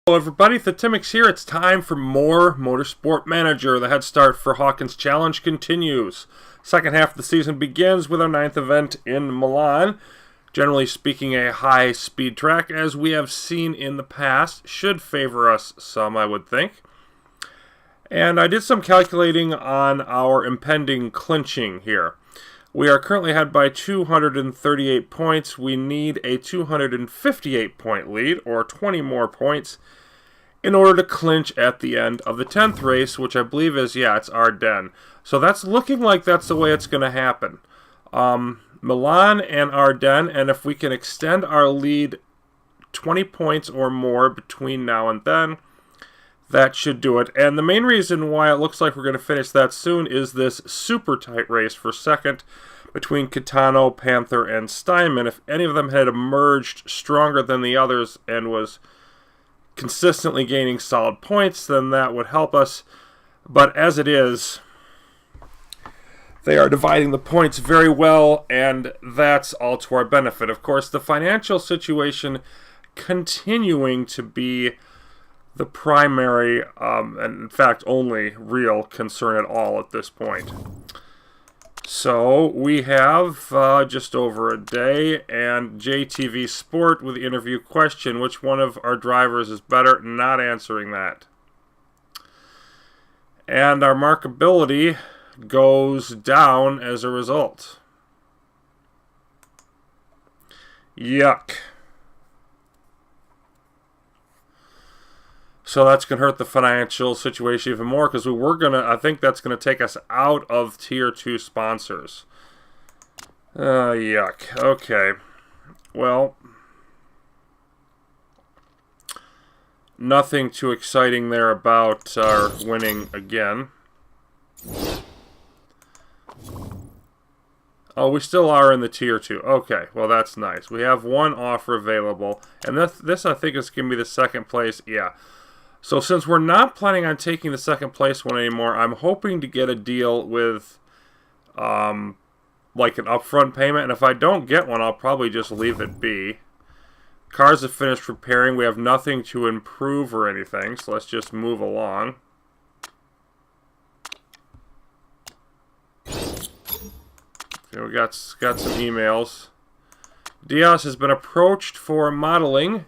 Hello everybody, Thetymix here. It's time for more Motorsport Manager. The head start for Hawkins Challenge continues. Second half of the season begins with our 9th event in Milan. Generally speaking, a high-speed track, as we have seen in the past, should favor us some, I would think. And I did some calculating on our impending clinching here. We are currently ahead by 238 points. We need a 258-point lead, or 20 more points, in order to clinch at the end of the 10th race, which I believe is, it's Ardennes. So that's looking like that's the way it's going to happen. Milan and Ardennes, and if we can extend our lead 20 points or more between now and then, that should do it. And the main reason why it looks like we're going to finish that soon is this super tight race for second between cont'd, Panther, and Steinman. If any of them had emerged stronger than the others and was consistently gaining solid points, then that would help us. But as it is, they are dividing the points very well, and that's all to our benefit. Of course, the financial situation continuing to be the primary, and in fact only real concern at all at this point. So we have just over a day, and JTV Sport with the interview question: which one of our drivers is better? Not answering that. And our markability goes down as a result. Yuck. So that's going to hurt the financial situation even more, because I think that's going to take us out of Tier 2 sponsors. Yuck. Okay. Well, nothing too exciting there about our winning again. Oh, we still are in the Tier 2. Okay, well that's nice. We have one offer available, and this I think is going to be the second place. Yeah. So since we're not planning on taking the second place one anymore, I'm hoping to get a deal with like an upfront payment. And if I don't get one, I'll probably just leave it be. Cars have finished repairing. We have nothing to improve or anything, so let's just move along. Okay, we got some emails. Diaz has been approached for modeling.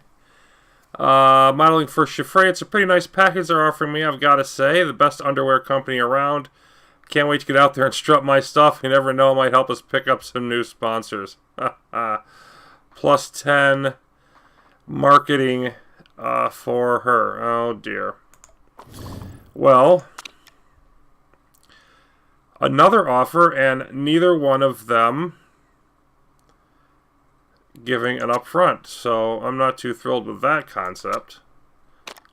Modeling for Chiffre. It's a pretty nice package they're offering me, I've got to say. The best underwear company around. Can't wait to get out there and strut my stuff. You never know, it might help us pick up some new sponsors. Plus 10 marketing for her. Oh dear. Well, another offer, and neither one of them giving an upfront, so I'm not too thrilled with that concept.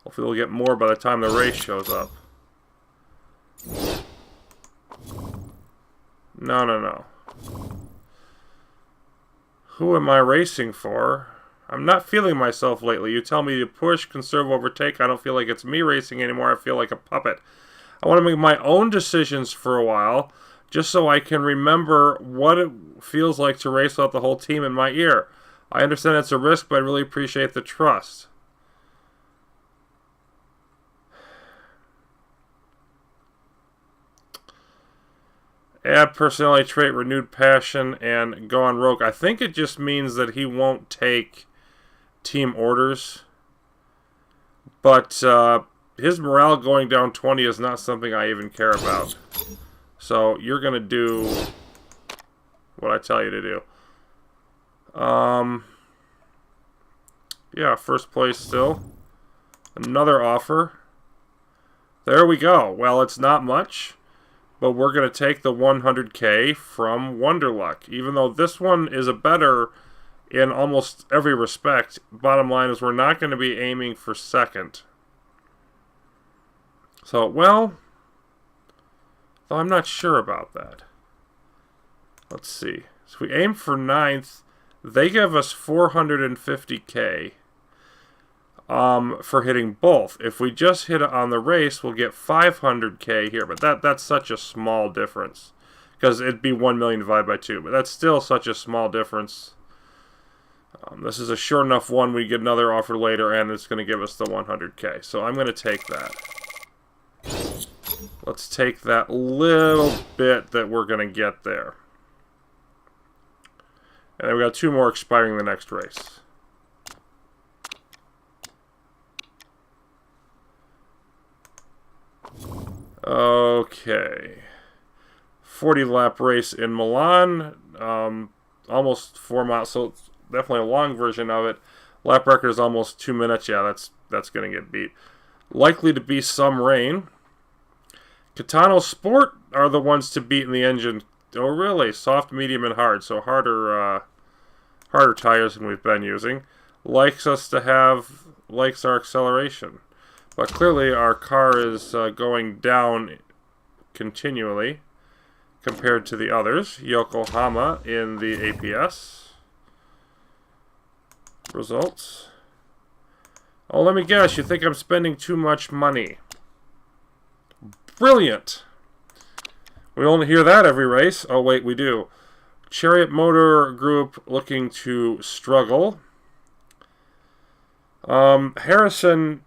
Hopefully we'll get more by the time the race shows up. No. Who am I racing for? I'm not feeling myself lately. You tell me to push, conserve, overtake. I don't feel like it's me racing anymore. I feel like a puppet. I want to make my own decisions for a while, just so I can remember what it feels like to race without the whole team in my ear. I understand it's a risk, but I really appreciate the trust. Add personality trait, renewed passion, and go on rogue. I think it just means that he won't take team orders. But his morale going down 20 is not something I even care about. So you're going to do what I tell you to do. Yeah, first place still. Another offer. There we go. Well, it's not much, but we're going to take the 100K from Wonderluck. Even though this one is a better in almost every respect, bottom line is we're not going to be aiming for second. So, well, though I'm not sure about that. Let's see. So we aim for 9th. They give us 450K for hitting both. If we just hit it on the race, we'll get 500K here. But that's such a small difference, because it'd be 1 million divided by 2. But that's still such a small difference. This is a short enough one. We get another offer later, and it's going to give us the 100K. So I'm going to take that. Let's take that little bit that we're going to get there. And then we got 2 more expiring the next race. Okay. 40-lap race in Milan. Almost 4 miles, so it's definitely a long version of it. Lap record is almost 2 minutes. Yeah, that's going to get beat. Likely to be some rain. Cont'd are the ones to beat in the engine. Oh, really? Soft, medium, and hard. So harder tires than we've been using. Likes our acceleration. But clearly our car is going down continually compared to the others. Yokohama in the APS. Results. Oh, let me guess. You think I'm spending too much money. Brilliant. We only hear that every race. Oh, wait, we do. Chariot Motor Group looking to struggle. Harrison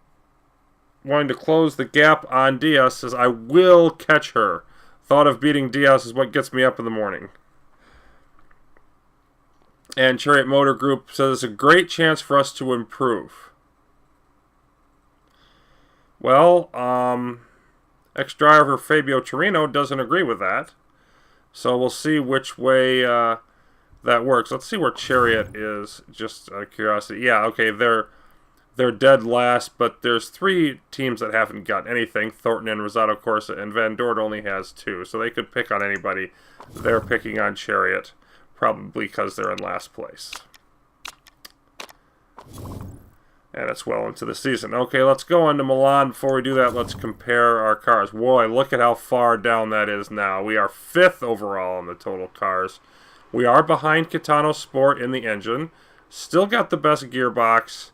wanting to close the gap on Diaz says, I will catch her. Thought of beating Diaz is what gets me up in the morning. And Chariot Motor Group says it's a great chance for us to improve. Well, ex-driver Fabio Torino doesn't agree with that. So we'll see which way that works. Let's see where Chariot is, just out of curiosity. Yeah, okay, they're dead last, but there's 3 teams that haven't got anything. Thornton and Rosado Corsa, and Van Dort only has 2. So they could pick on anybody. They're picking on Chariot, probably because they're in last place. And it's well into the season. Okay, let's go into Milan. Before we do that, let's compare our cars. Boy, look at how far down that is now. We are 5th overall in the total cars. We are behind Cont'd in the engine. Still got the best gearbox.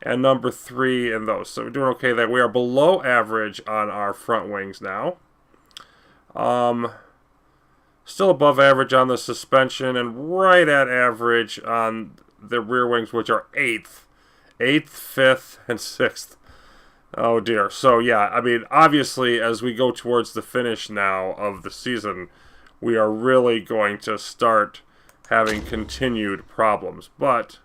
And number 3 in those. So we're doing okay there. We are below average on our front wings now. Still above average on the suspension. And right at average on the rear wings, which are 8th. 8th, 5th, and 6th. Oh dear. So yeah, I mean, obviously as we go towards the finish now of the season, we are really going to start having continued problems. But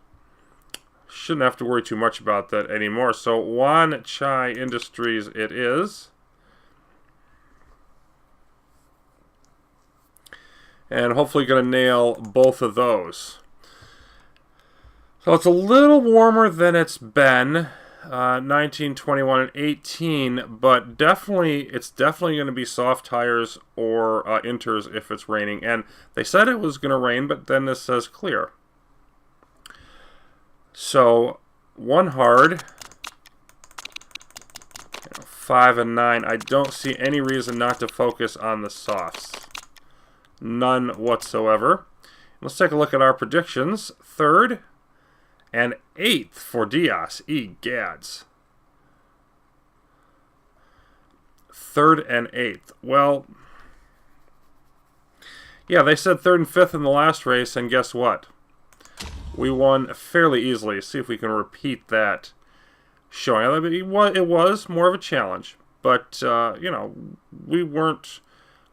shouldn't have to worry too much about that anymore. So Wan Chai Industries it is. And hopefully going to nail both of those. So it's a little warmer than it's been, 19, 21, and 18, but it's definitely going to be soft tires or inters if it's raining. And they said it was going to rain, but then this says clear. So 1 hard, 5 and 9. I don't see any reason not to focus on the softs. None whatsoever. Let's take a look at our predictions. 3rd. And 8th for Diaz. Egads. 3rd and 8th. Well, yeah, they said 3rd and 5th in the last race, and guess what? We won fairly easily. See if we can repeat that showing. I mean, it was more of a challenge, but you know, we weren't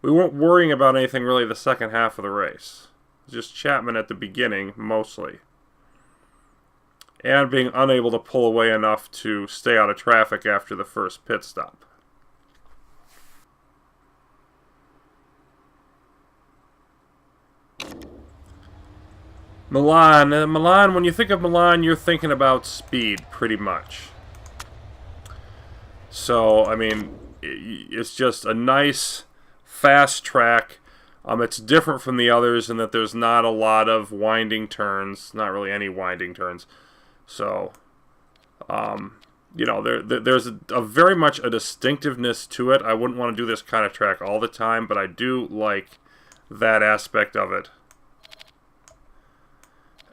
worrying about anything really the second half of the race. Just Chapman at the beginning mostly. And being unable to pull away enough to stay out of traffic after the first pit stop. Milan. Milan, when you think of Milan, you're thinking about speed, pretty much. So, I mean, it's just a nice, fast track. It's different from the others in that there's not a lot of winding turns. Not really any winding turns. So, you know, there's a very much a distinctiveness to it. I wouldn't want to do this kind of track all the time, but I do like that aspect of it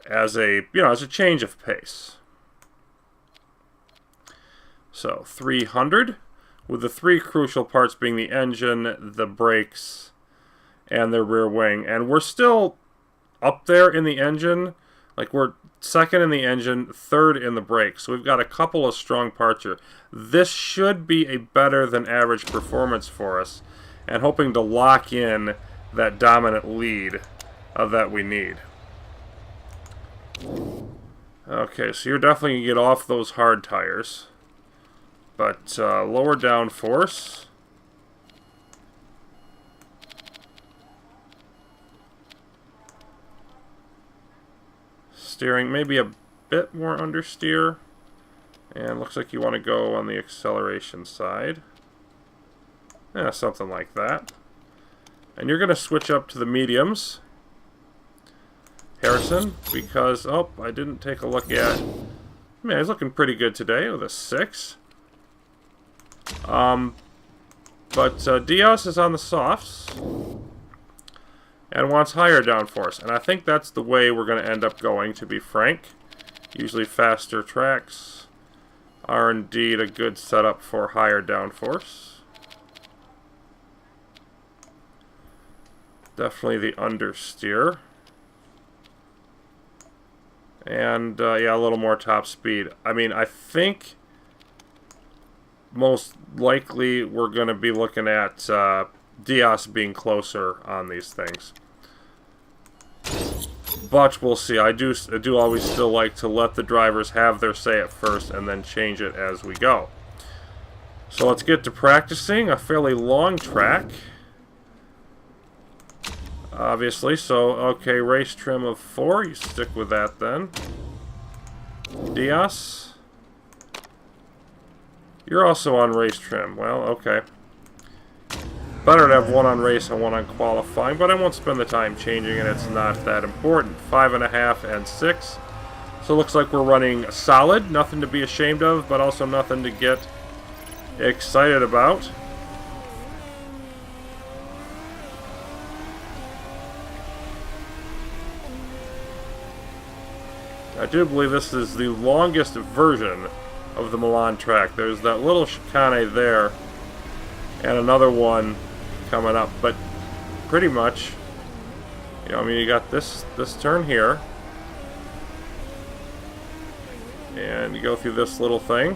as a change of pace. So 300, with the 3 crucial parts being the engine, the brakes, and the rear wing. And we're still up there in the engine. Like, we're second in the engine, third in the brakes. So we've got a couple of strong parts here. This should be a better than average performance for us, and hoping to lock in that dominant lead that we need. Okay, so you're definitely going to get off those hard tires. But lower downforce. Steering, maybe a bit more understeer. And looks like you want to go on the acceleration side. Yeah, something like that. And you're going to switch up to the mediums, Harrison, because, oh, I didn't take a look at... Man, he's looking pretty good today with a 6. But Diaz is on the softs and wants higher downforce. And I think that's the way we're going to end up going, to be frank. Usually faster tracks are indeed a good setup for higher downforce. Definitely the understeer. And, yeah, a little more top speed. I mean, I think most likely we're going to be looking at Diaz being closer on these things. But we'll see. I do always still like to let the drivers have their say at first and then change it as we go. So let's get to practicing. A fairly long track, obviously. So, okay, race trim of 4. You stick with that then. Diaz, you're also on race trim. Well, okay. Better to have one on race and one on qualifying, but I won't spend the time changing it. It's not that important. 5.5 and 6. So it looks like we're running solid. Nothing to be ashamed of, but also nothing to get excited about. I do believe this is the longest version of the Milan track. There's that little chicane there and another one coming up, but pretty much, you know, I mean, you got this turn here, and you go through this little thing,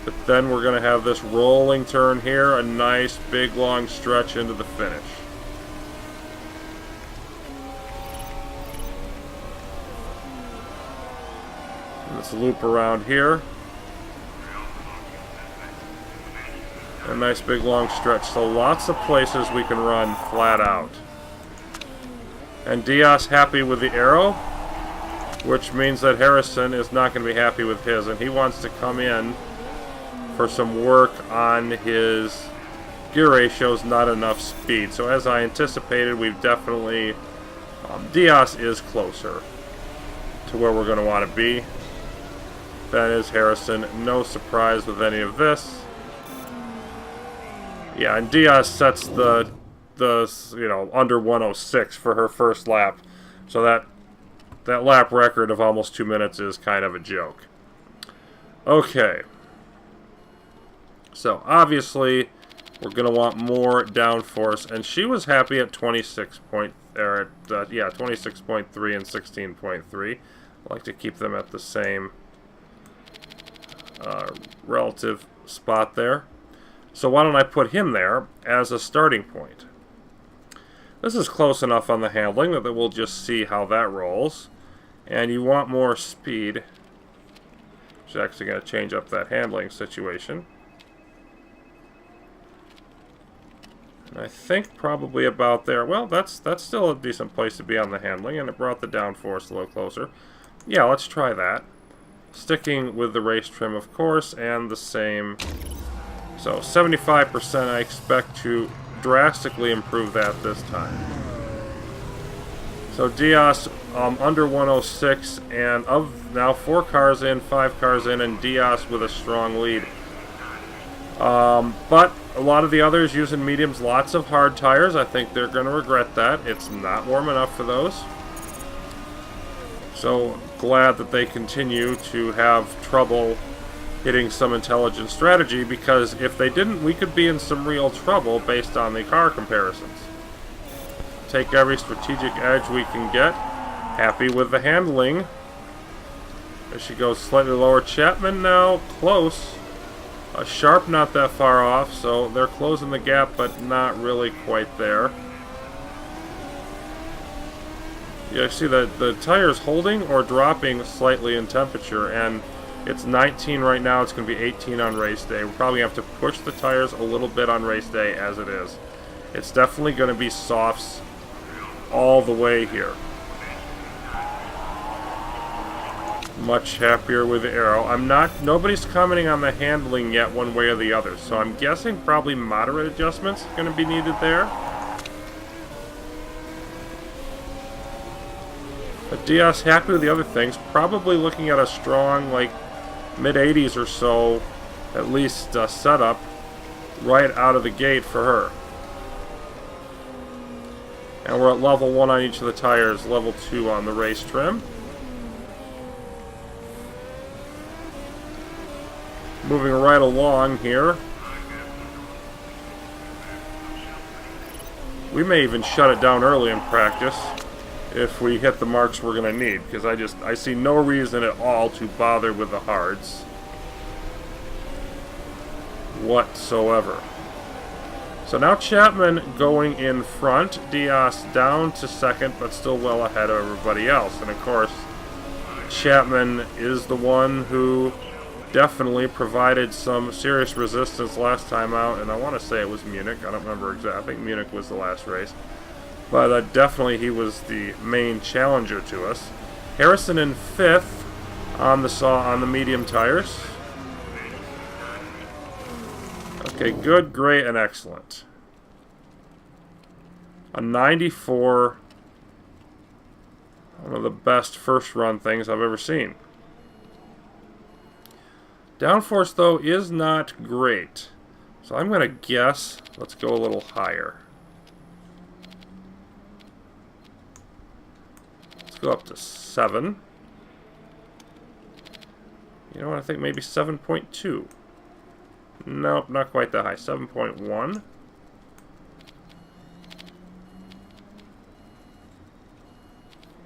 but then we're going to have this rolling turn here, a nice big long stretch into the finish. And this loop around here. A nice big long stretch, so lots of places we can run flat out. And Diaz happy with the arrow, which means that Harrison is not going to be happy with his, and he wants to come in for some work on his gear ratios, not enough speed. So as I anticipated, we've definitely, Diaz is closer to where we're going to want to be. That is Harrison. No surprise with any of this. Yeah, and Diaz sets the you know, under 106 for her first lap. So that lap record of almost 2 minutes is kind of a joke. Okay. So obviously we're going to want more downforce, and she was happy at 26.3 and 16.3. I like to keep them at the same relative spot there. So why don't I put him there as a starting point? This is close enough on the handling that we'll just see how that rolls. And you want more speed, which is actually going to change up that handling situation. And I think probably about there. Well, that's still a decent place to be on the handling, and it brought the downforce a little closer. Yeah, let's try that. Sticking with the race trim, of course, and the same. So 75%, I expect to drastically improve that this time. So Diaz under 106, and of now 4 cars in, 5 cars in, and Diaz with a strong lead. But a lot of the others using mediums, lots of hard tires. I think they're going to regret that. It's not warm enough for those. So glad that they continue to have trouble hitting some intelligent strategy, because if they didn't, we could be in some real trouble based on the car comparisons. Take every strategic edge we can get, Happy with the handling. There she goes, slightly lower. Chapman now close. Sharp not that far off, so they're closing the gap, but not really quite there. Yeah, see that the tire's holding or dropping slightly in temperature, and it's 19 right now. It's going to be 18 on race day. We're probably going to have to push the tires a little bit on race day as it is. It's definitely going to be softs all the way here. Much happier with the aero. Nobody's commenting on the handling yet one way or the other, so I'm guessing probably moderate adjustments going to be needed there. But Diaz happy with the other things, probably looking at a strong, like, mid-80s or so, at least setup, right out of the gate for her. And we're at level 1 on each of the tires, level 2 on the race trim. Moving right along here. We may even shut it down early in practice if we hit the marks we're going to need, because I see no reason at all to bother with the hards whatsoever. So now Chapman going in front, Diaz down to second, but still well ahead of everybody else. And of course, Chapman is the one who definitely provided some serious resistance last time out, and I want to say it was Munich. I don't remember exactly. I think Munich was the last race. But definitely he was the main challenger to us. Harrison in 5th on the medium tires. Okay, good, great, and excellent. A 94. One of the best first run things I've ever seen. Downforce, though, is not great. So I'm going to guess, let's go a little higher. Let's go up to 7. You know what, I think maybe 7.2. Nope, not quite that high. 7.1.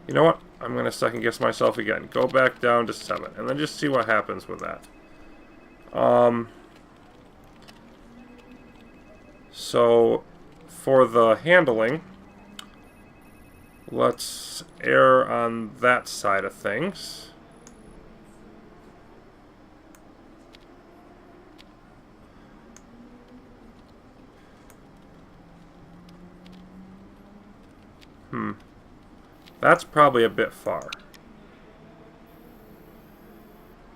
You know what? I'm going to second guess myself again. Go back down to 7, and then just see what happens with that. So, for the handling, let's err on that side of things. That's probably a bit far.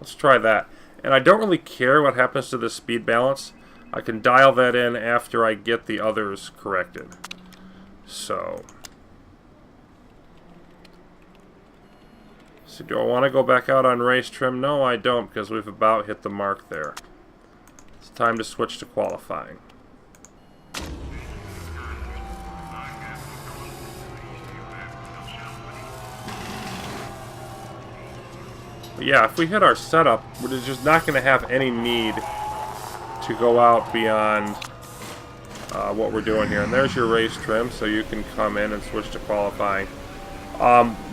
Let's try that. And I don't really care what happens to the speed balance. I can dial that in after I get the others corrected. So do I want to go back out on race trim? No, I don't, because we've about hit the mark there. It's time to switch to qualifying. But yeah, if we hit our setup, we're just not going to have any need to go out beyond what we're doing here. And there's your race trim, so you can come in and switch to qualifying.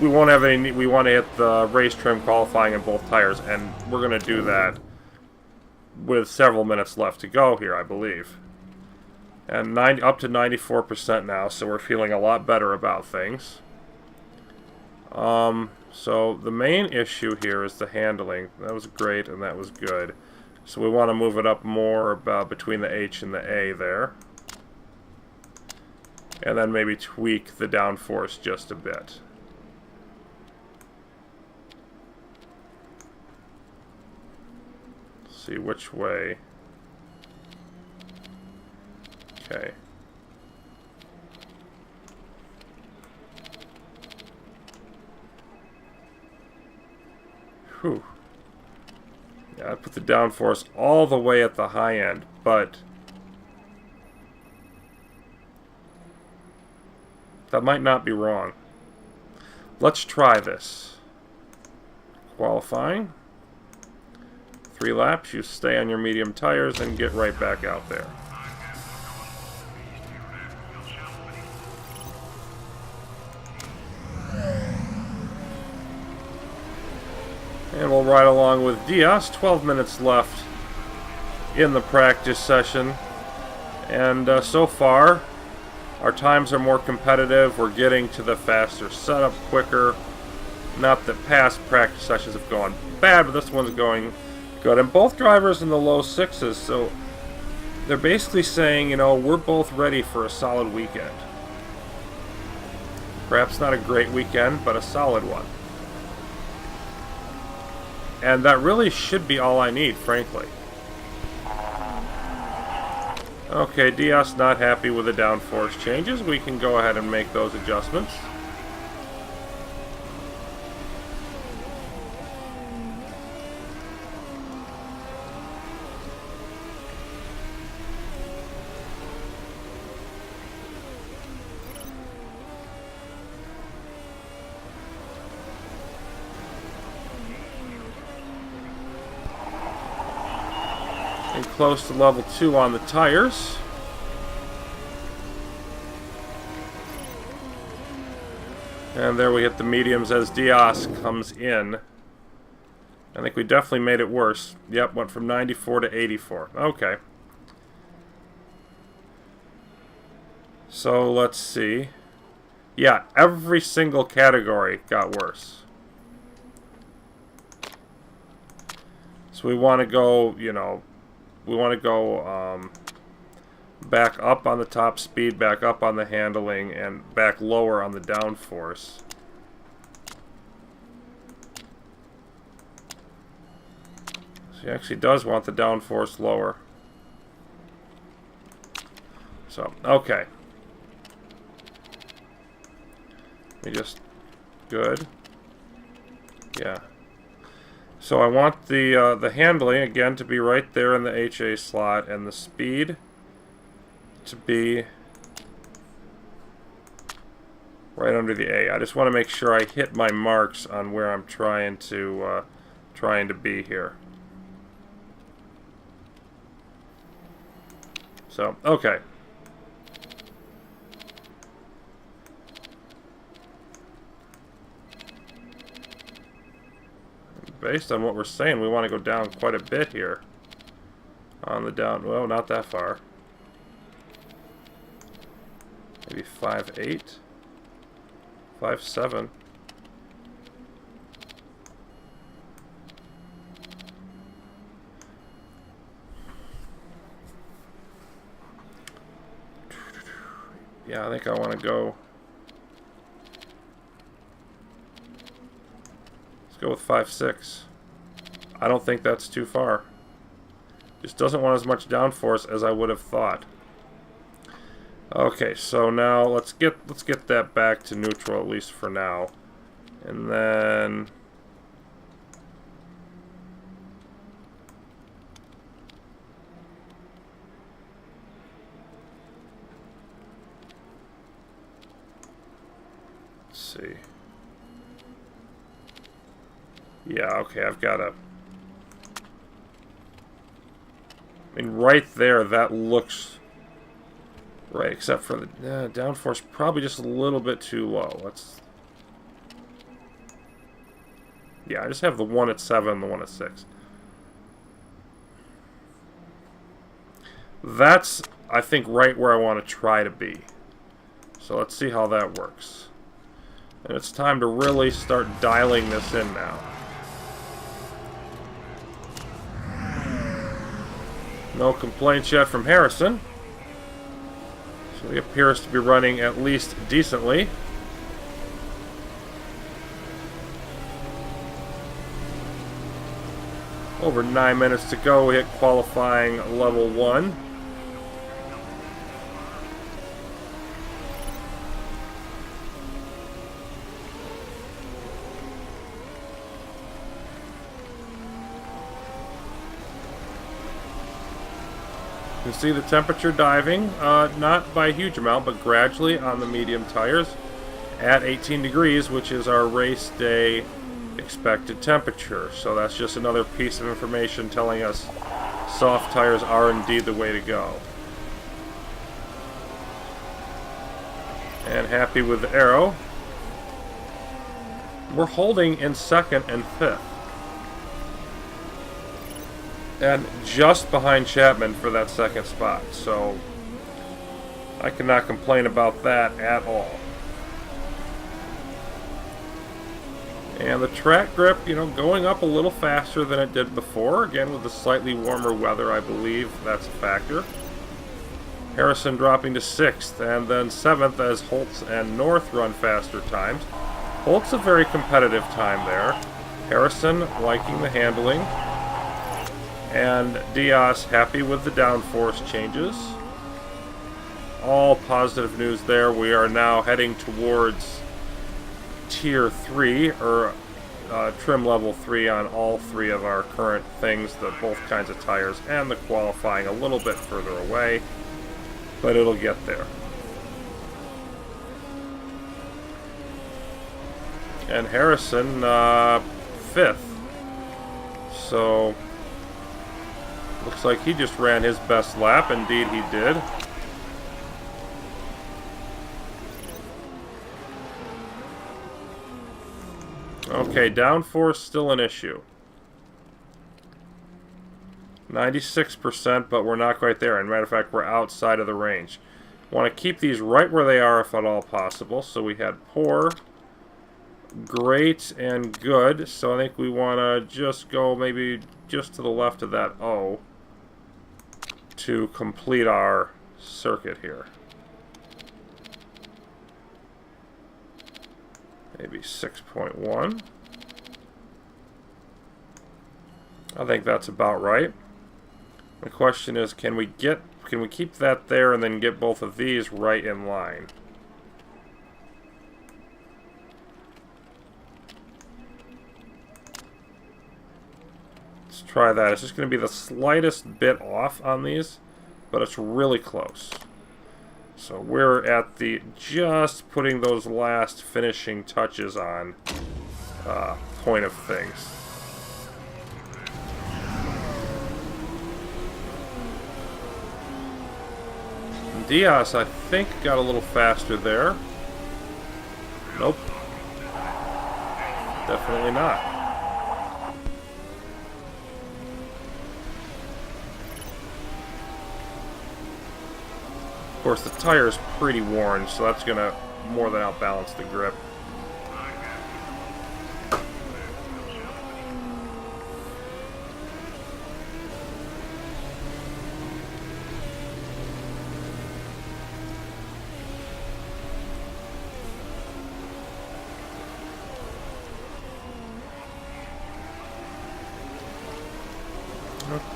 We won't have any. We want to hit the race trim qualifying in both tires, and we're going to do that with several minutes left to go here, I believe. And up to 94% now, so we're feeling a lot better about things. So the main issue here is the handling. That was great, and that was good. So we want to move it up more about between the H and the A there. And then maybe tweak the downforce just a bit. Let's see which way. Okay. Whew. Yeah, I put the downforce all the way at the high end, but that might not be wrong. Let's try this. Qualifying. 3 laps, you stay on your medium tires and get right back out there. And we'll ride along with Diaz. 12 minutes left in the practice session. And so far, our times are more competitive. We're getting to the faster setup quicker. Not that past practice sessions have gone bad, but this one's going good. And both drivers in the low sixes, so they're basically saying, you know, we're both ready for a solid weekend. Perhaps not a great weekend, but a solid one. And that really should be all I need, frankly. Okay, Diaz not happy with the downforce changes. We can go ahead and make those adjustments. And close to level 2 on the tires. And there we hit the mediums as Diaz comes in. I think we definitely made it worse. Yep, went from 94 to 84. Okay. So let's see. Yeah, every single category got worse. So we want to go, you know, we want to go back up on the top speed, back up on the handling, and back lower on the downforce. So he actually does want the downforce lower. So, okay. We just... Good. Yeah. So I want the handling, again, to be right there in the HA slot, and the speed to be right under the A. I just want to make sure I hit my marks on where I'm trying to be here. So, okay. Based on what we're saying, we want to go down quite a bit here. On the down, well, not that far. Maybe 5.8, 5.7. Yeah, I think I want to go. Let's go with 5.6. I don't think that's too far. Just doesn't want as much downforce as I would have thought. Okay, so now let's get that back to neutral, at least for now. And then let's see. Yeah, okay, I've got a... I mean, right there, that looks right, except for the downforce, probably just a little bit too low. Let's... Yeah, I just have the one at 7 and the one at 6. That's, I think, right where I want to try to be. So let's see how that works. And it's time to really start dialing this in now. No complaints yet from Harrison. So he appears to be running at least decently. Over 9 minutes to go. We hit qualifying level 1. You can see the temperature diving, not by a huge amount, but gradually on the medium tires at 18 degrees, which is our race day expected temperature. So that's just another piece of information telling us soft tires are indeed the way to go. And happy with the arrow. We're holding in 2nd and 5th. and just behind Chapman for that second spot. So I cannot complain about that at all. And the track grip, going up a little faster than it did before. Again, with the slightly warmer weather, I believe that's a factor. Harrison dropping to 6th, and then 7th as Holtz and North run faster times. Holtz a very competitive time there. Harrison liking the handling. And Diaz happy with the downforce changes. All positive news there. We are now heading towards Tier 3, or trim level 3 on all 3 of our current things, both kinds of tires, and the qualifying a little bit further away, but it'll get there. And Harrison, 5th. So, looks like he just ran his best lap. Indeed he did. Okay, downforce still an issue. 96%, but we're not quite there. And matter of fact, we're outside of the range. Want to keep these right where they are if at all possible. So we had poor, great, and good. So I think we want to just go maybe just to the left of that O to complete our circuit here. Maybe 6.1. I think that's about right. The question is, can we keep that there and then get both of these right in line? Let's try that. It's just going to be the slightest bit off on these, but it's really close. So we're at the just putting those last finishing touches on point of things. And Diaz, I think, got a little faster there. Nope. Definitely not. Of course, the tire is pretty worn, so that's going to more than outbalance the grip.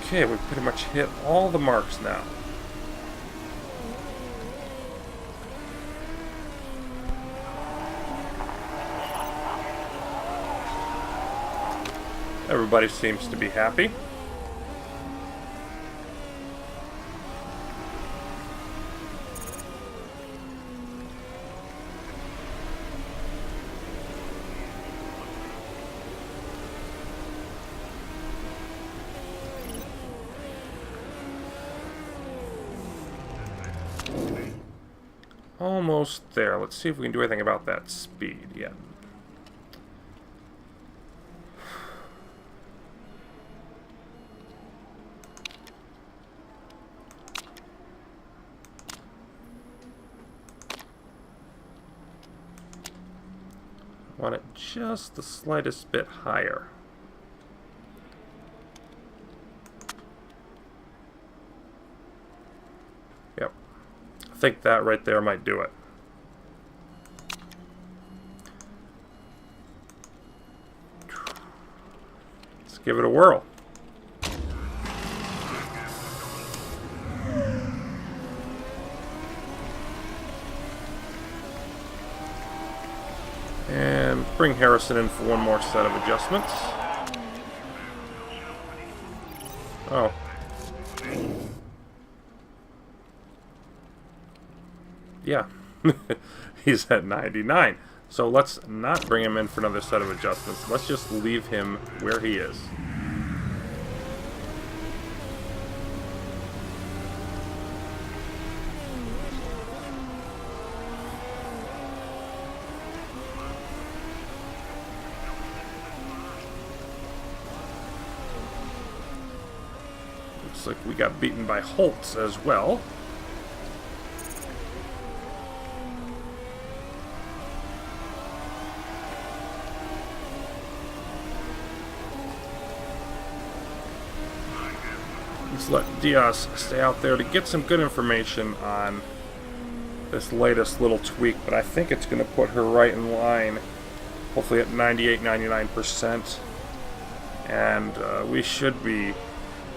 Okay, we've pretty much hit all the marks now. Everybody seems to be happy. Almost there. Let's see if we can do anything about that speed yet. Want it just the slightest bit higher. Yep. I think that right there might do it. Let's give it a whirl. And bring Harrison in for one more set of adjustments. Oh. Yeah. He's at 99. So let's not bring him in for another set of adjustments. Let's just leave him where he is. Looks like we got beaten by Holtz as well. Let's let Diaz stay out there to get some good information on this latest little tweak, but I think it's going to put her right in line, hopefully at 98-99%, and we should be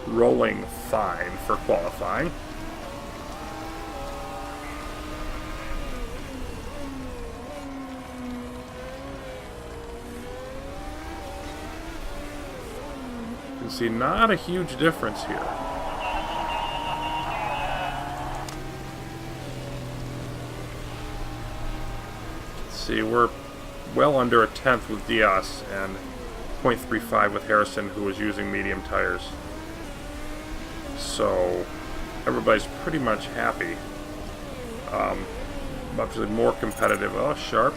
rolling fine for qualifying. You can see not a huge difference here. See, we're well under a tenth with Diaz and 0.35 with Harrison, who was using medium tires. So everybody's pretty much happy. Obviously more competitive. Oh, Sharp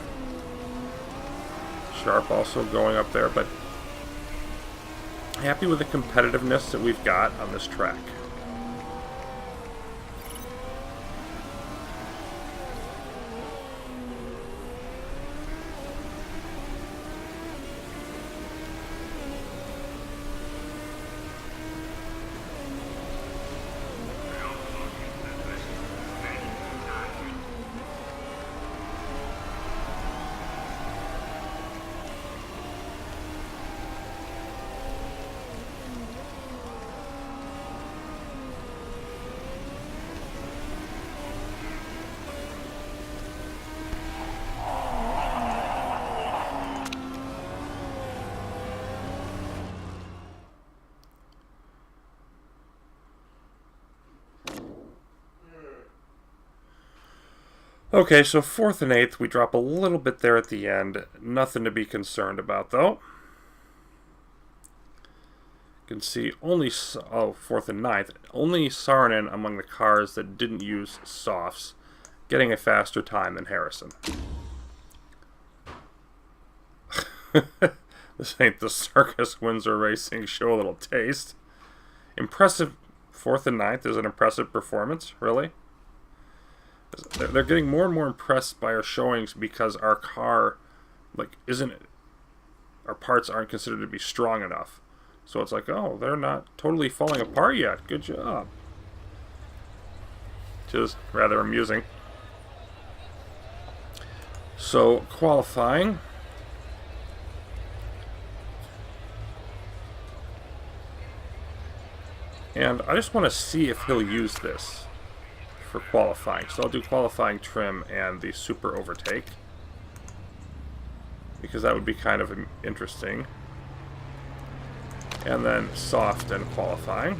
also going up there, but happy with the competitiveness that we've got on this track. Okay, so 4th and 8th, we drop a little bit there at the end. Nothing to be concerned about, though. You can see only, 4th and 9th, only Saarinen among the cars that didn't use softs, getting a faster time than Harrison. This ain't the circus. Windsor Racing, show a little taste. Impressive. 4th and 9th is an impressive performance, really. They're getting more and more impressed by our showings because our car, our parts aren't considered to be strong enough. So it's like, oh, they're not totally falling apart yet. Good job. Just rather amusing. So, qualifying. And I just want to see if he'll use this for qualifying. So I'll do qualifying trim and the super overtake, because that would be kind of interesting. And then soft and qualifying.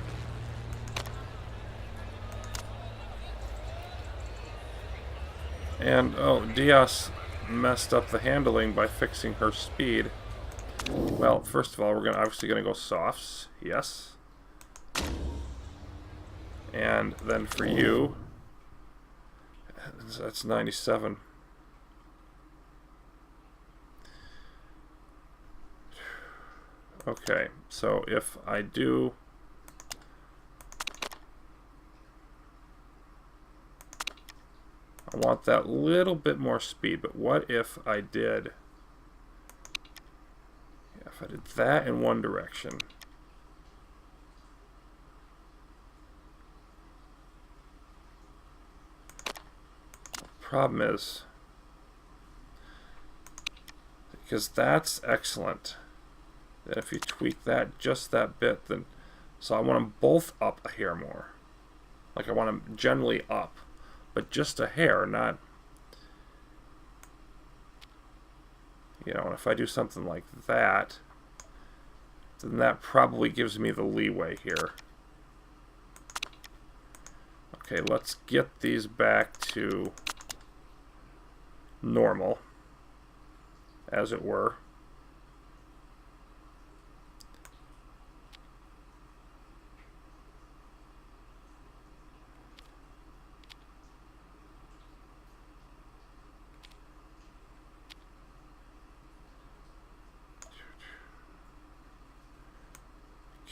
And, oh, Diaz messed up the handling by fixing her speed. Well, first of all, we're obviously going to go softs. Yes. And then for you, that's 97. Okay, so if I do... I want that little bit more speed, but what if I did... Yeah, if I did that in one direction... Problem is, because that's excellent, that if you tweak that just that bit, then so I want them both up a hair more. Like I want them generally up, but just a hair, not, you know, and if I do something like that, then that probably gives me the leeway here. Okay, let's get these back to normal, as it were.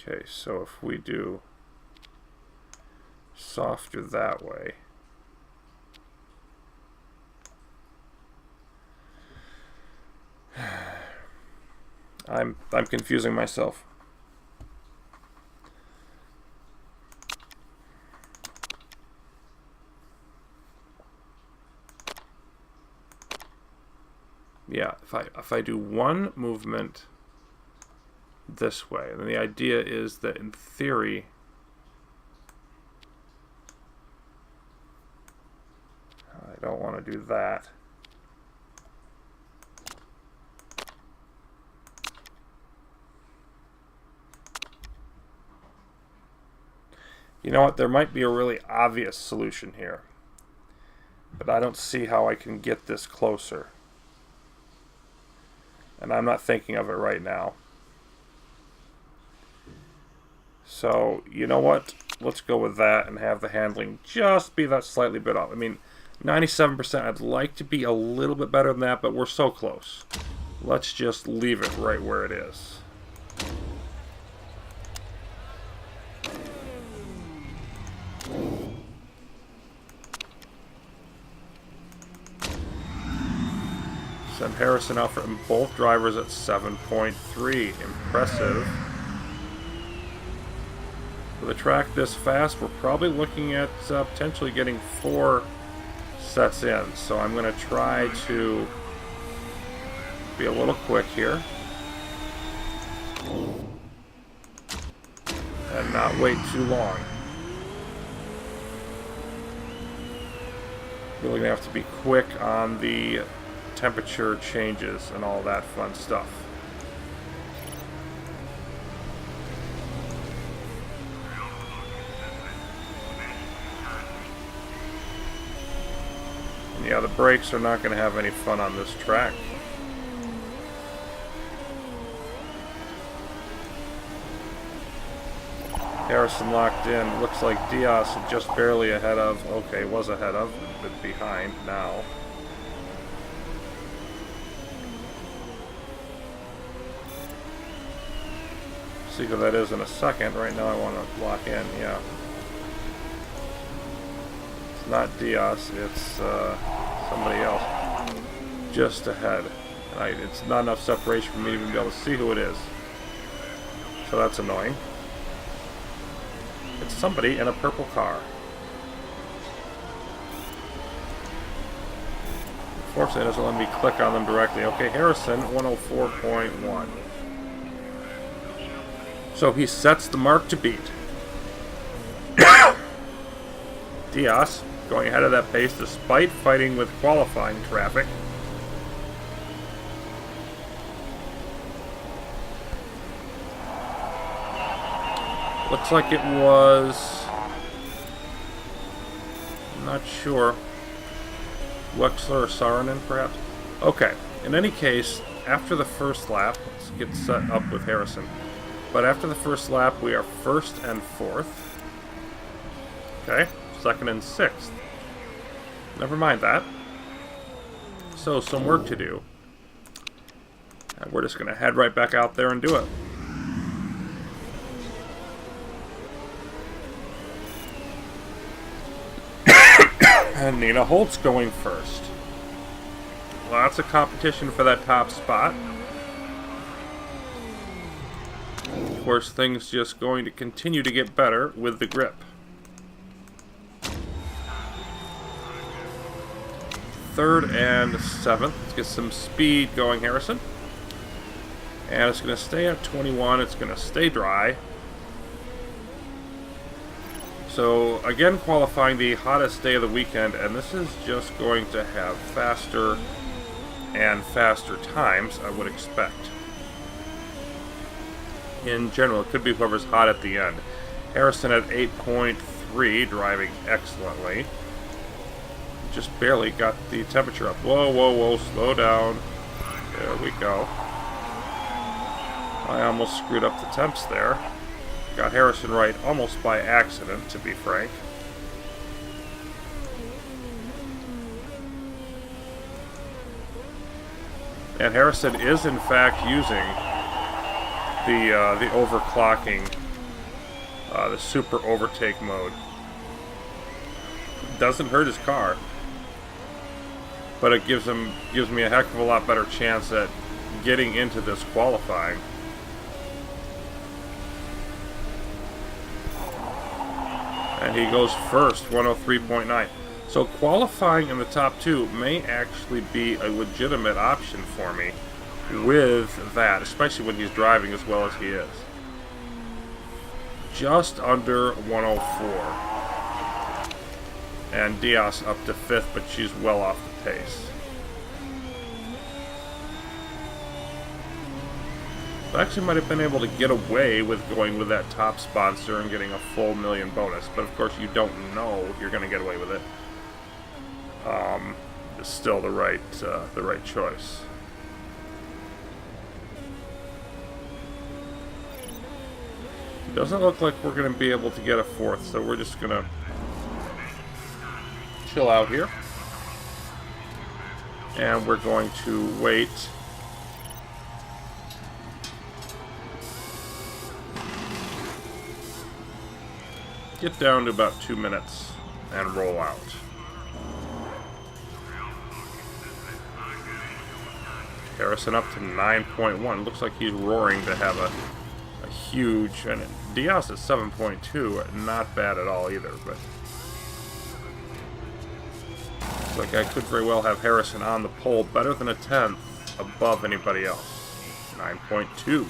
Okay, so if we do softer that way. I'm confusing myself. Yeah, if I do one movement this way, then the idea is that in theory I don't want to do that. You know what? There might be a really obvious solution here, but I don't see how I can get this closer. And I'm not thinking of it right now. So, you know what? Let's go with that and have the handling just be that slightly bit off. I mean, 97%, I'd like to be a little bit better than that, but we're so close. Let's just leave it right where it is. Send Harrison out for both drivers at 7.3. Impressive. For the track this fast, we're probably looking at potentially getting 4 sets in. So I'm going to try to be a little quick here. And not wait too long. Really going to have to be quick on the temperature changes and all that fun stuff. And yeah, the brakes are not going to have any fun on this track. Harrison locked in. Looks like Diaz just barely ahead of. Okay, was ahead of, but behind now. See who that is in a second. Right now I want to lock in, yeah. It's not Diaz, it's somebody else. Just ahead. It's not enough separation for me to even be able to see who it is. So that's annoying. It's somebody in a purple car. Unfortunately, it doesn't let me click on them directly. Okay, Harrison, 104.1. So he sets the mark to beat. Diaz going ahead of that pace despite fighting with qualifying traffic. Looks like it was, I'm not sure, Wexler or Saarinen perhaps? Okay, in any case, after the first lap, let's get set up with Harrison. But after the first lap, we are 1st and 4th. Okay, 2nd and 6th. Never mind that. So, some work to do. And we're just going to head right back out there and do it. And Nina Holtz going first. Lots of competition for that top spot. Of course, things just going to continue to get better with the grip. 3rd and 7th. Let's get some speed going, Harrison. And it's going to stay at 21. It's going to stay dry. So, again, qualifying the hottest day of the weekend, and this is just going to have faster and faster times, I would expect. In general, it could be whoever's hot at the end. Harrison at 8.3, driving excellently. Just barely got the temperature up. Whoa, whoa, whoa, slow down. There we go. I almost screwed up the temps there. Got Harrison right almost by accident, to be frank. And Harrison is in fact using the overclocking, the super overtake mode. Doesn't hurt his car, but it gives me a heck of a lot better chance at getting into this qualifying. And he goes first, 103.9. So qualifying in the top 2 may actually be a legitimate option for me with that, especially when he's driving as well as he is. Just under 104. And Diaz up to 5th, but she's well off the pace. I actually might have been able to get away with going with that top sponsor and getting a full $1 million bonus, but of course you don't know you're going to get away with it. It's still the right choice. Doesn't look like we're going to be able to get a 4th, so we're just going to chill out here. And we're going to wait. Get down to about 2 minutes and roll out. Harrison up to 9.1. Looks like he's roaring to have a huge, and Diaz at 7.2, not bad at all either, but looks like I could very well have Harrison on the pole, better than a 10th above anybody else. 9.2.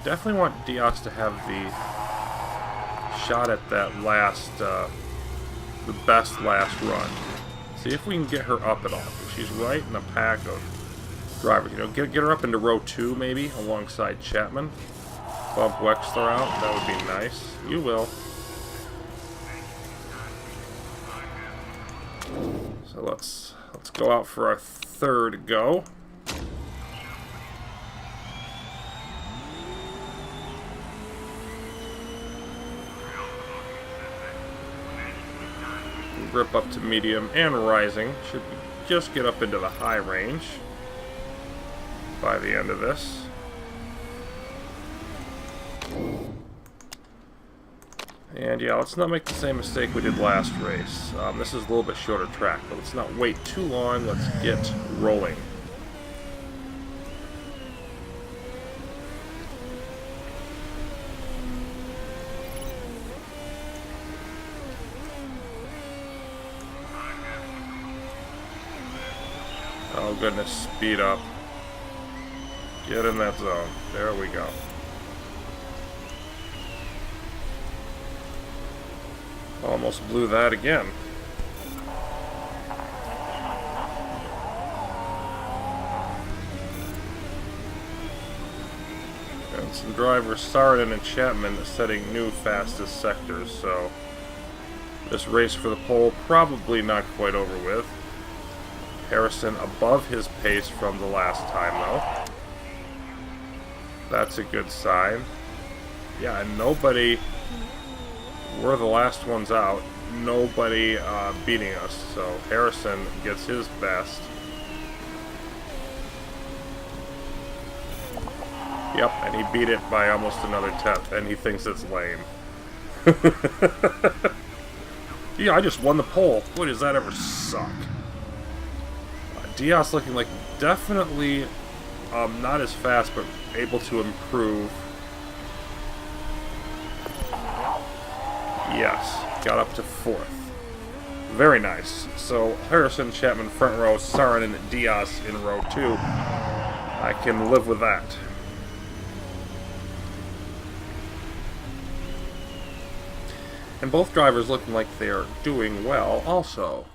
Definitely want Diaz to have the shot at that last, the best last run. See if we can get her up at all. She's right in the pack of drivers. You know, get her up into row 2 maybe, alongside Chapman. Bump Wexler out. That would be nice. You will. So let's go out for our 3rd go. Grip up to medium and rising. Should just get up into the high range by the end of this. And yeah, let's not make the same mistake we did last race. This is a little bit shorter track, but let's not wait too long. Let's get rolling. Oh goodness, speed up. Get in that zone. There we go. Almost blew that again. And some drivers, Sardin and Chapman, setting new fastest sectors, so this race for the pole probably not quite over with. Harrison above his pace from the last time, though. That's a good sign. Yeah, and nobody... We're the last ones out. Nobody beating us, so Harrison gets his best. Yep, and he beat it by almost another 10th, and he thinks it's lame. Yeah, I just won the pole. Boy, does that ever suck. Diaz looking like definitely not as fast, but able to improve. Yes, got up to 4th. Very nice. So Harrison, Chapman front row, Sarin and Diaz in row 2. I can live with that. And both drivers looking like they are doing well also.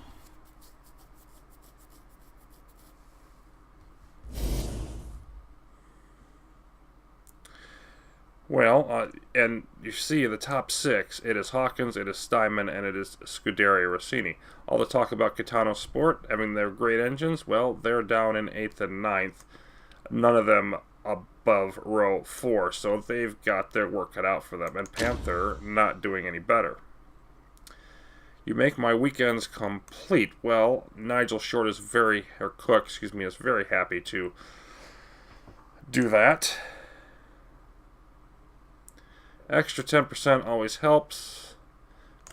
Well, and you see in the top 6, it is Hawkins, it is Steinman, and it is Scuderia Rossini. All the talk about Motorsport, I mean, they're great engines. Well, they're down in 8th and 9th. None of them above row 4, so they've got their work cut out for them. And Panther not doing any better. You make my weekends complete. Well, Nigel Short is Cook, is very happy to do that. Extra 10% always helps.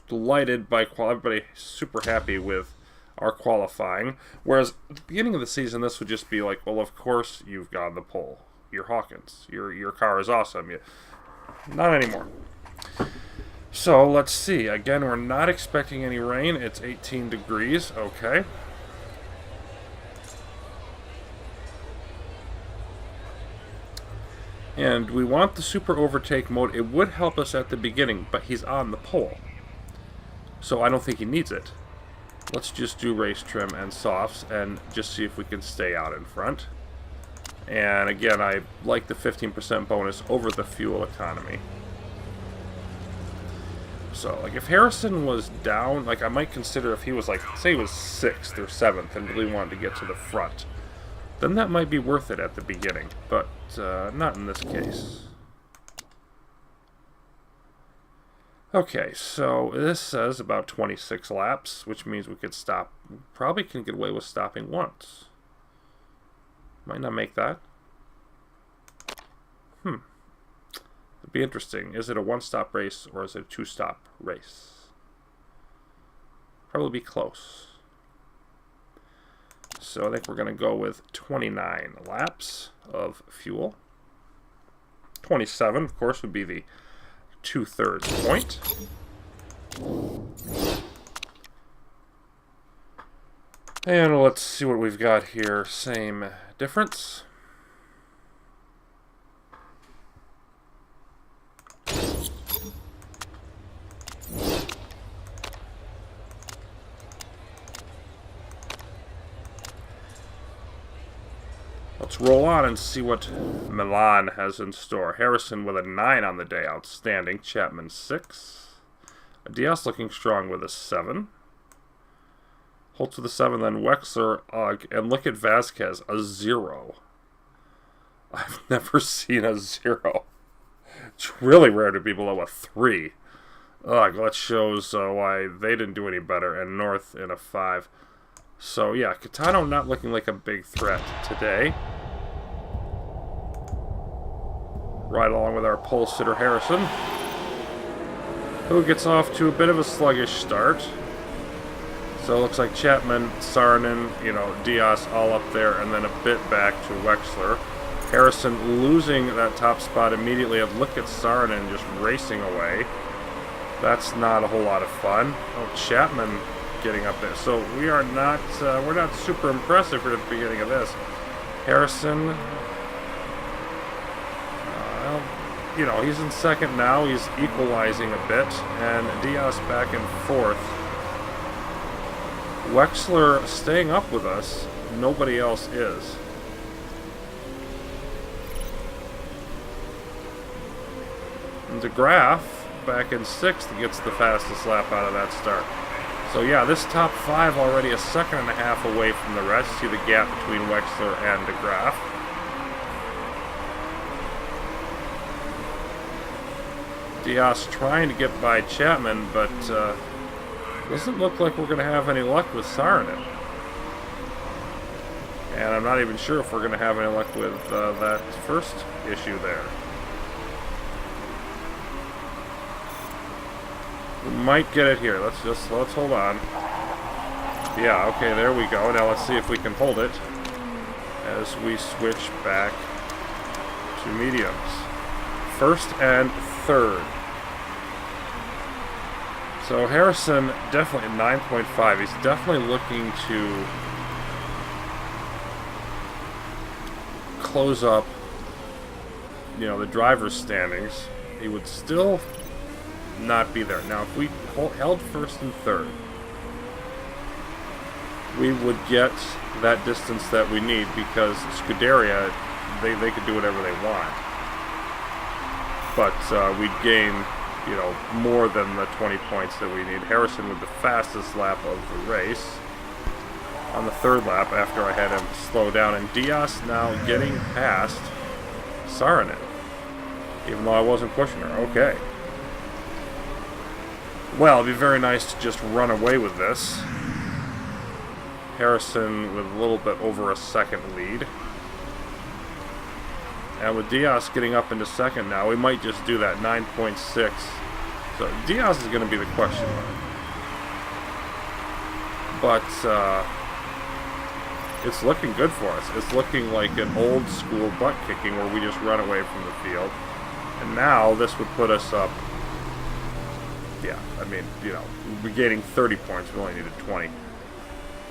Delighted by everybody super happy with our qualifying. Whereas at the beginning of the season, this would just be like, well, of course you've got the pole. You're Hawkins. Your car is awesome. Not anymore. So let's see. Again, we're not expecting any rain. It's 18 degrees. Okay. And we want the super overtake mode. It would help us at the beginning, but he's on the pole. So I don't think he needs it. Let's just do race trim and softs and just see if we can stay out in front. And again, I like the 15% bonus over the fuel economy. So, like, if Harrison was down, like, I might consider if he was, like, say he was 6th or 7th and really wanted to get to the front, then that might be worth it at the beginning, but not in this case. Okay, so this says about 26 laps, which means we could stop, probably can get away with stopping once. Might not make that. It'd be interesting. Is it a one-stop race or is it a two-stop race? Probably be close. So I think we're going to go with 29 laps of fuel. 27, of course, would be the 2/3 point. And let's see what we've got here. Same difference. Let's roll on and see what Milan has in store. Harrison with a 9 on the day, outstanding. Chapman 6. Diaz looking strong with a 7. Holtz with a 7, then Wexler, Ugg, and look at Vasquez, a 0. I've never seen a 0. It's really rare to be below a 3. Ugh, that shows why they didn't do any better, and North in a 5. So yeah, Catano not looking like a big threat today. Right along with our pole sitter Harrison, who gets off to a bit of a sluggish start. So it looks like Chapman, Saarinen, Diaz all up there, and then a bit back to Wexler. Harrison losing that top spot immediately, and look at Saarinen just racing away. That's not a whole lot of fun. Oh, Chapman getting up there. So we're not super impressive at the beginning of this. Harrison, he's in second now. He's equalizing a bit, and Diaz back in 4th. Wexler staying up with us. Nobody else is. And DeGraff back in 6th gets the fastest lap out of that start. So yeah, this top 5 already a second and a half away from the rest. See the gap between Wexler and DeGraff. Diaz trying to get by Chapman, but doesn't look like we're going to have any luck with Saarinen. And I'm not even sure if we're going to have any luck with that first issue there. We might get it here. Let's hold on. Yeah, okay, there we go. Now let's see if we can hold it as we switch back to mediums. 1st and 3rd. So Harrison definitely at 9.5. He's definitely looking to close up, the driver's standings. He would still not be there. Now, if we held 1st and 3rd, we would get that distance that we need because Scuderia, they could do whatever they want. But we'd gain, more than the 20 points that we need. Harrison with the fastest lap of the race on the 3rd lap after I had him slow down. And Diaz now getting past Saarinen, even though I wasn't pushing her. Okay. Well, it'd be very nice to just run away with this. Harrison with a little bit over a second lead. And with Diaz getting up into second now, we might just do that 9.6. So Diaz is going to be the question mark. But it's looking good for us. It's looking like an old school butt kicking where we just run away from the field. And now this would put us up, yeah, I mean, you know, we're gaining 30 points. We only needed 20.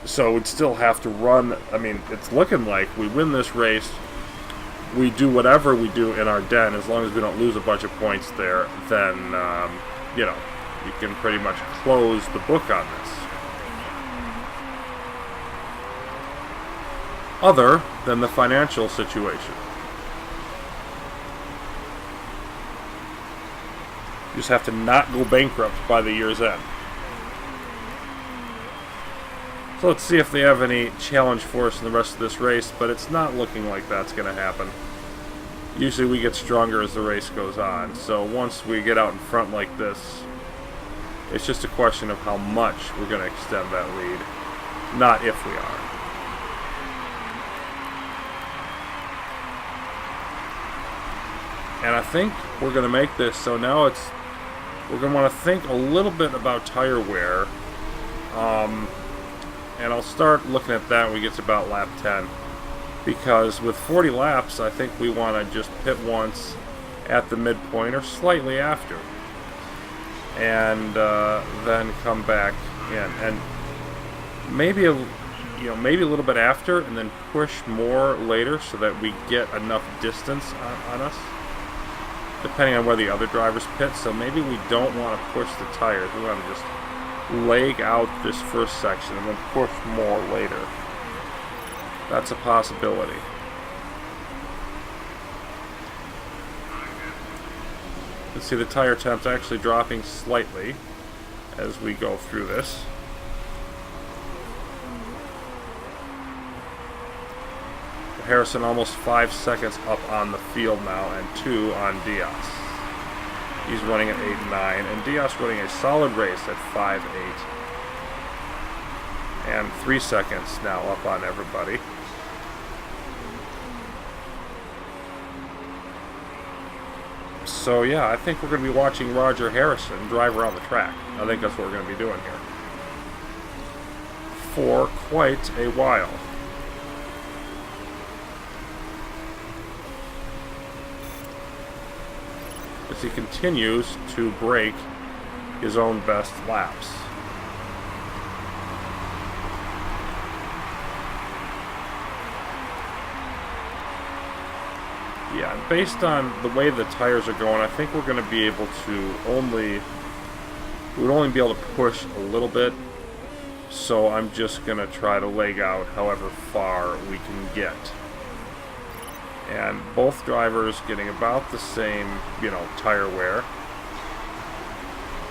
So we'd still have to run. I mean, it's looking like we win this race. We do whatever we do in our den, as long as we don't lose a bunch of points there, then, you know, you can pretty much close the book on this. Other than the financial situation. You just have to not go bankrupt by the year's end. So let's see if they have any challenge for us in the rest of this race, but it's not looking like that's going to happen. Usually we get stronger as the race goes on, so once we get out in front like this, it's just a question of how much we're going to extend that lead, not if we are. And I think we're going to make this, so now we're going to want to think a little bit about tire wear. And I'll start looking at that when we get to about lap 10. Because with 40 laps, I think we want to just pit once at the midpoint or slightly after. And then come back in. And maybe maybe a little bit after, and then push more later so that we get enough distance on us, depending on where the other drivers pit. So maybe we don't want to push the tires. We want to just leg out this first section and then push more later. That's a possibility. You can see the tire temps actually dropping slightly as we go through this. Harrison almost 5 seconds up on the field now, and 2 on Diaz. He's running at 8.9, and Diaz running a solid race at 5.8. And 3 seconds now up on everybody. So yeah, I think we're going to be watching Roger Harrison drive around the track. I think that's what we're going to be doing here for quite a while. As he continues to break his own best laps. Yeah, based on the way the tires are going, I think we're going to be able to we would only be able to push a little bit, so I'm just going to try to leg out however far we can get. And both drivers getting about the same, tire wear.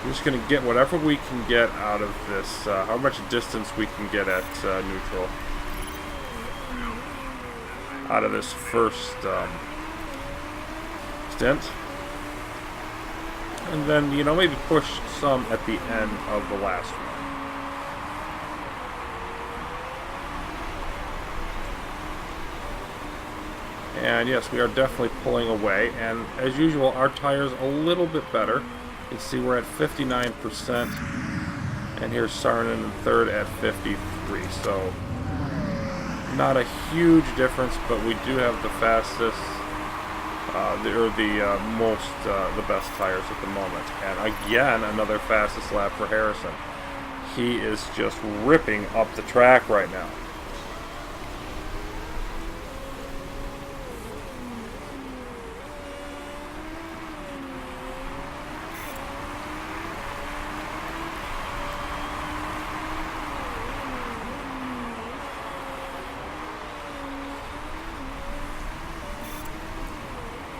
We're just going to get whatever we can get out of this, how much distance we can get at neutral out of this first stint. And then, maybe push some at the end of the last one. And yes, we are definitely pulling away. And as usual, our tire's a little bit better. You can see we're at 59%. And here's Sarnen in third at 53. So not a huge difference, but we do have the fastest, the best tires at the moment. And again, another fastest lap for Harrison. He is just ripping up the track right now.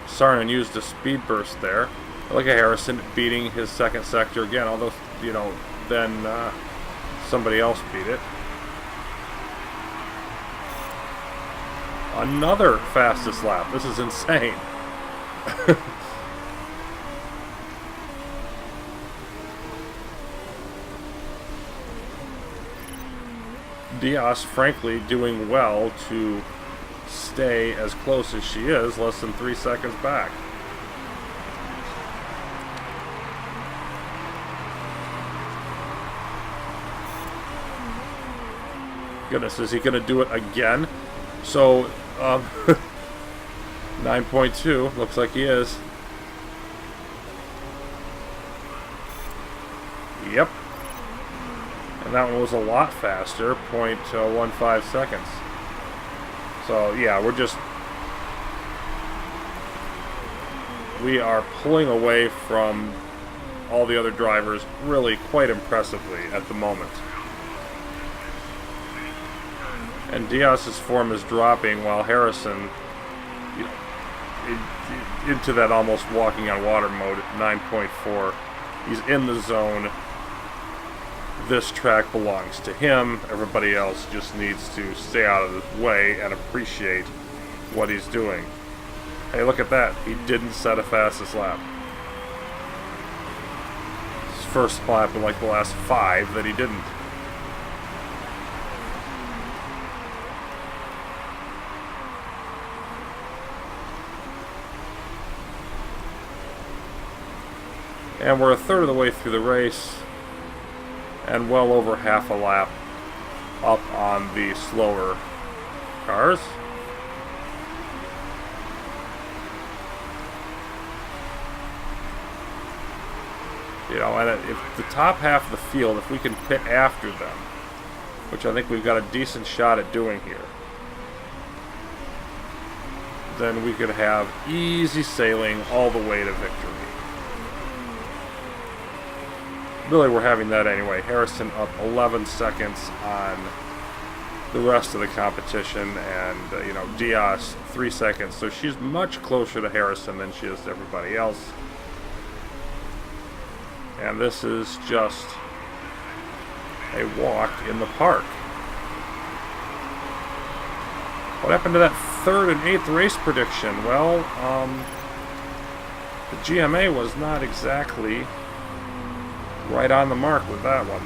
Sarnen used a speed burst there. Look at Harrison beating his second sector again, although, then somebody else beat it. Another fastest lap. This is insane. Diaz, frankly, doing well to stay as close as she is, less than 3 seconds back. Goodness, is he going to do it again? So, 9.2, looks like he is. Yep. And that one was a lot faster, 0.15 seconds. So, yeah, we are pulling away from all the other drivers really quite impressively at the moment. And Diaz's form is dropping while Harrison, you know, into that almost walking on water mode at 9.4. He's in the zone. This track belongs to him. Everybody else just needs to stay out of the way and appreciate what he's doing. Hey, look at that. He didn't set a fastest lap. His first lap in like the last 5 that he didn't. And we're a third of the way through the race, and well over half a lap up on the slower cars. You know, and if the top half of the field, if we can pit after them, which I think we've got a decent shot at doing here, then we could have easy sailing all the way to victory. Really, we're having that anyway. Harrison up 11 seconds on the rest of the competition, and you know, Diaz 3 seconds. So she's much closer to Harrison than she is to everybody else. And this is just a walk in the park. What happened to that 3rd and 8th race prediction? Well, the GMA was not exactly right on the mark with that one.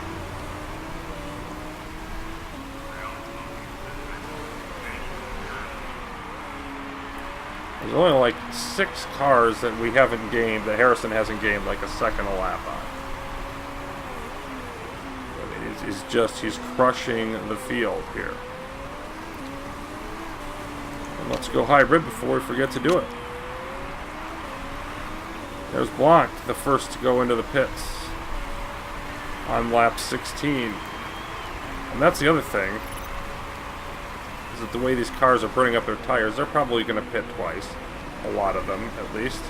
There's only like 6 cars that we haven't gained, that Harrison hasn't gained like a second a lap on. I mean, he's crushing the field here. And let's go hybrid before we forget to do it. There's Blanc, the first to go into the pits on lap 16. And that's the other thing, is that the way these cars are burning up their tires, they're probably going to pit twice. A lot of them, at least.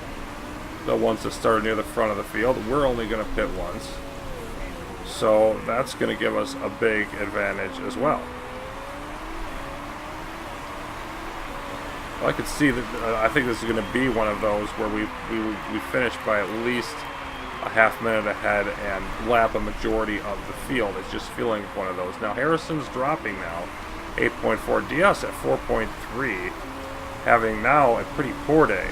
The ones that started near the front of the field. We're only going to pit once. So that's going to give us a big advantage as well. Well, I could see that. I think this is going to be one of those where we finish by at least a half minute ahead and lap a majority of the field. It's just feeling one of those. Now Harrison's dropping now, 8.4. Diaz at 4.3, having now a pretty poor day.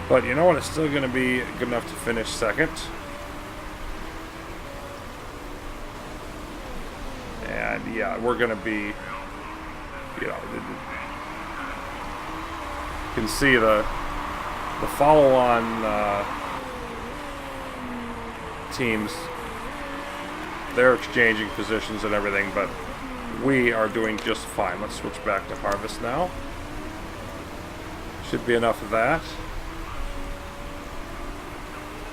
But you know what? It's still going to be good enough to finish second. And yeah, we're going to be, you know, you can see the follow-on teams, they're exchanging positions and everything, but we are doing just fine. Let's switch back to harvest now. Should be enough of that.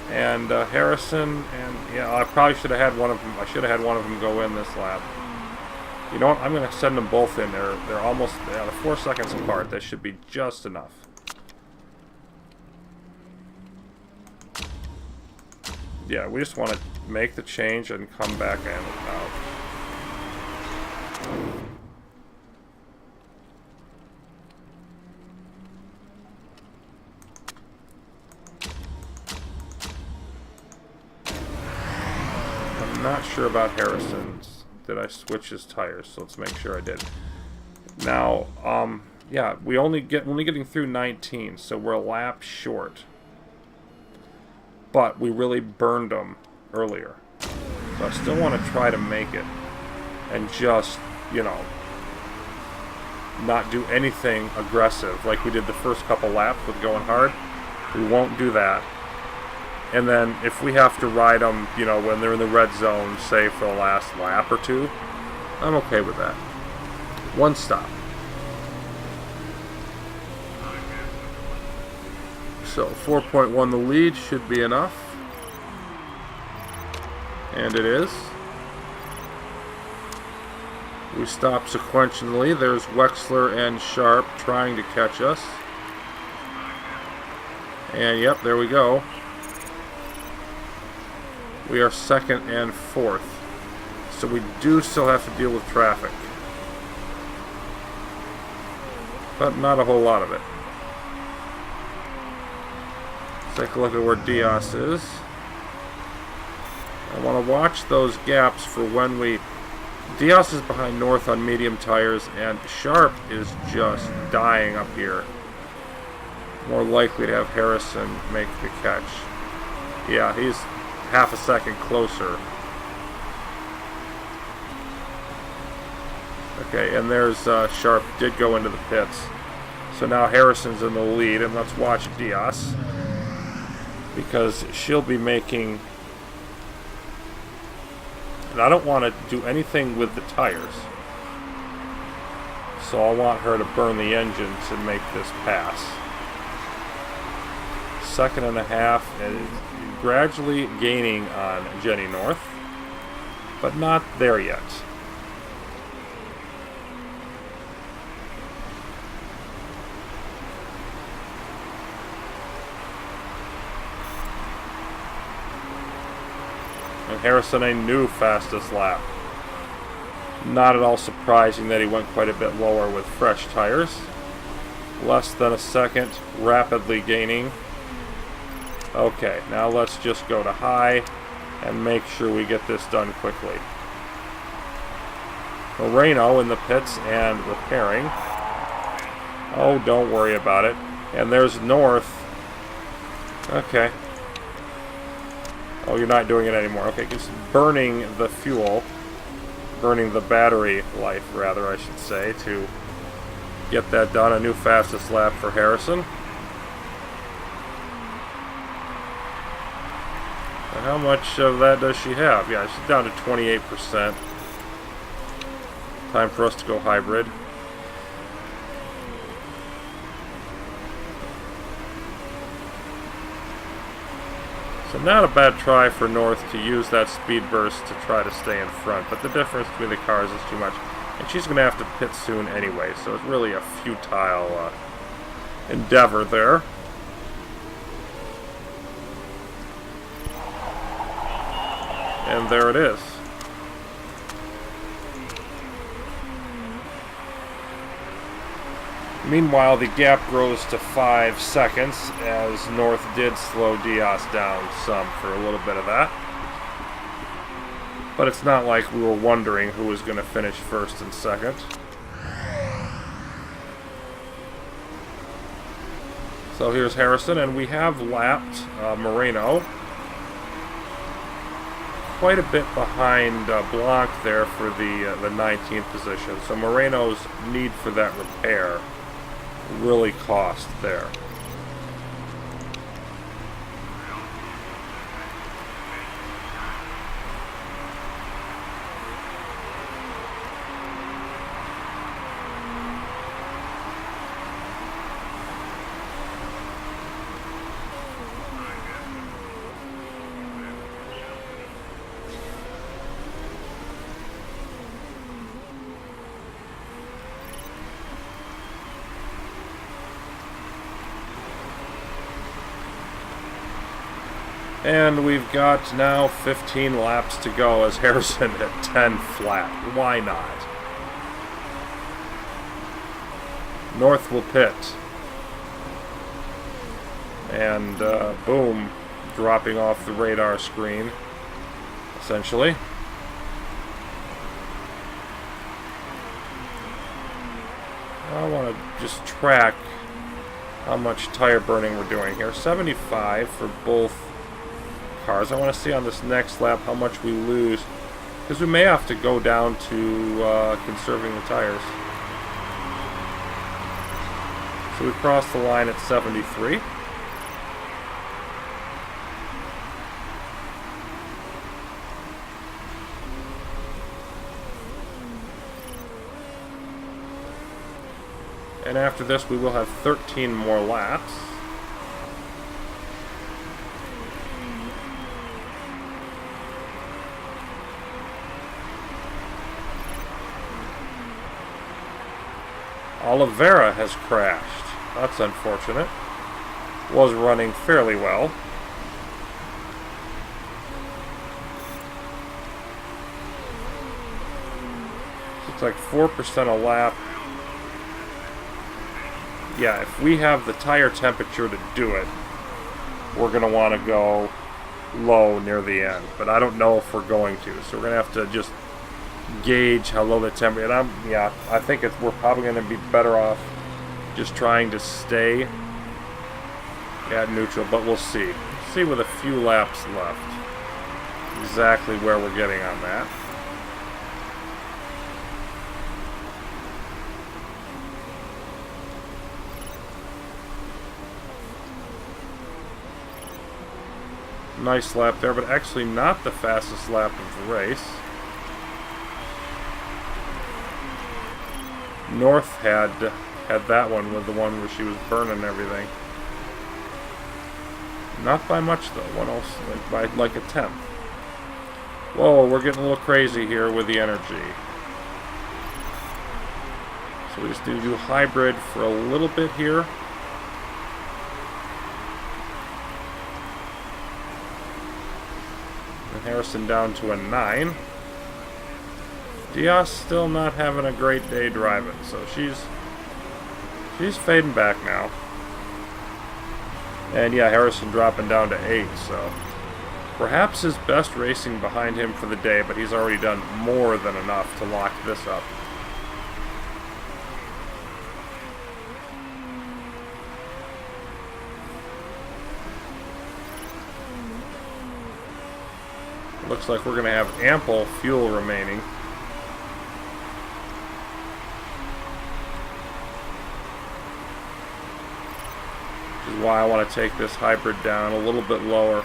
And Harrison, and yeah, I probably should have had one of them. I should have had one of them go in this lap. You know what? I'm going to send them both in. They're almost, they're 4 seconds apart. That should be just enough. Yeah, we just want to make the change and come back in out. I'm not sure about Harrison's. Did I switch his tires? So let's make sure I did. Now, yeah, we're only getting through 19, so we're a lap short. But we really burned them earlier. So I still want to try to make it. And just, you know, not do anything aggressive like we did the first couple laps with going hard. We won't do that. And then if we have to ride them, you know, when they're in the red zone, say for the last lap or two, I'm okay with that. One stop. So 4.1 the lead should be enough. And it is. We stop sequentially. There's Wexler and Sharp trying to catch us. And yep, there we go. We are second and fourth. So we do still have to deal with traffic. But not a whole lot of it. Let's take a look at where Diaz is. I want to watch those gaps for when we... Diaz is behind North on medium tires, and Sharp is just dying up here. More likely to have Harrison make the catch. Yeah, he's half a second closer. Okay, and there's Sharp did go into the pits. So now Harrison's in the lead, and let's watch Diaz, because she'll be making... And I don't want to do anything with the tires. So I want her to burn the engine to make this pass. Second and a half, and gradually gaining on Jenny North, but not there yet. And Harrison, a new fastest lap. Not at all surprising that he went quite a bit lower with fresh tires. Less than a second, rapidly gaining. Okay, now let's just go to high and make sure we get this done quickly. Moreno in the pits and repairing. Oh, don't worry about it. And there's North. Okay. Oh, you're not doing it anymore. Okay, just burning the fuel. Burning the battery life, rather, I should say, to get that done. A new fastest lap for Harrison. And how much of that does she have? Yeah, she's down to 28%. Time for us to go hybrid. So not a bad try for North to use that speed burst to try to stay in front, but the difference between the cars is too much. And she's going to have to pit soon anyway, so it's really a futile endeavor there. And there it is. Meanwhile, the gap grows to 5 seconds, as North did slow Diaz down some for a little bit of that. But it's not like we were wondering who was going to finish first and second. So here's Harrison, and we have lapped Moreno. Quite a bit behind Blanc there for the 19th position. So Moreno's need for that repair really cost there. And we've got now 15 laps to go as Harrison at 10 flat. Why not? North will pit. And boom, dropping off the radar screen, essentially. I want to just track how much tire burning we're doing here. 75 for both cars. I want to see on this next lap how much we lose, because we may have to go down to conserving the tires. So we crossed the line at 73. And after this, we will have 13 more laps. Oliveira has crashed. That's unfortunate. Was running fairly well. Looks like 4% a lap. Yeah, if we have the tire temperature to do it, we're going to want to go low near the end. But I don't know if we're going to. So we're going to have to just gauge how low the temperature. And I think we're probably going to be better off just trying to stay at neutral. But we'll see. See with a few laps left exactly where we're getting on that. Nice lap there, but actually not the fastest lap of the race. North had that one with the one where she was burning everything. Not by much though. One else by like a tenth. Whoa, we're getting a little crazy here with the energy. So we just need to do hybrid for a little bit here. Harrison down to a 9. Diaz still not having a great day driving, so she's fading back now. And yeah, Harrison dropping down to 8, so perhaps his best racing behind him for the day, but he's already done more than enough to lock this up. Looks like we're going to have ample fuel remaining. Which is why I want to take this hybrid down a little bit lower.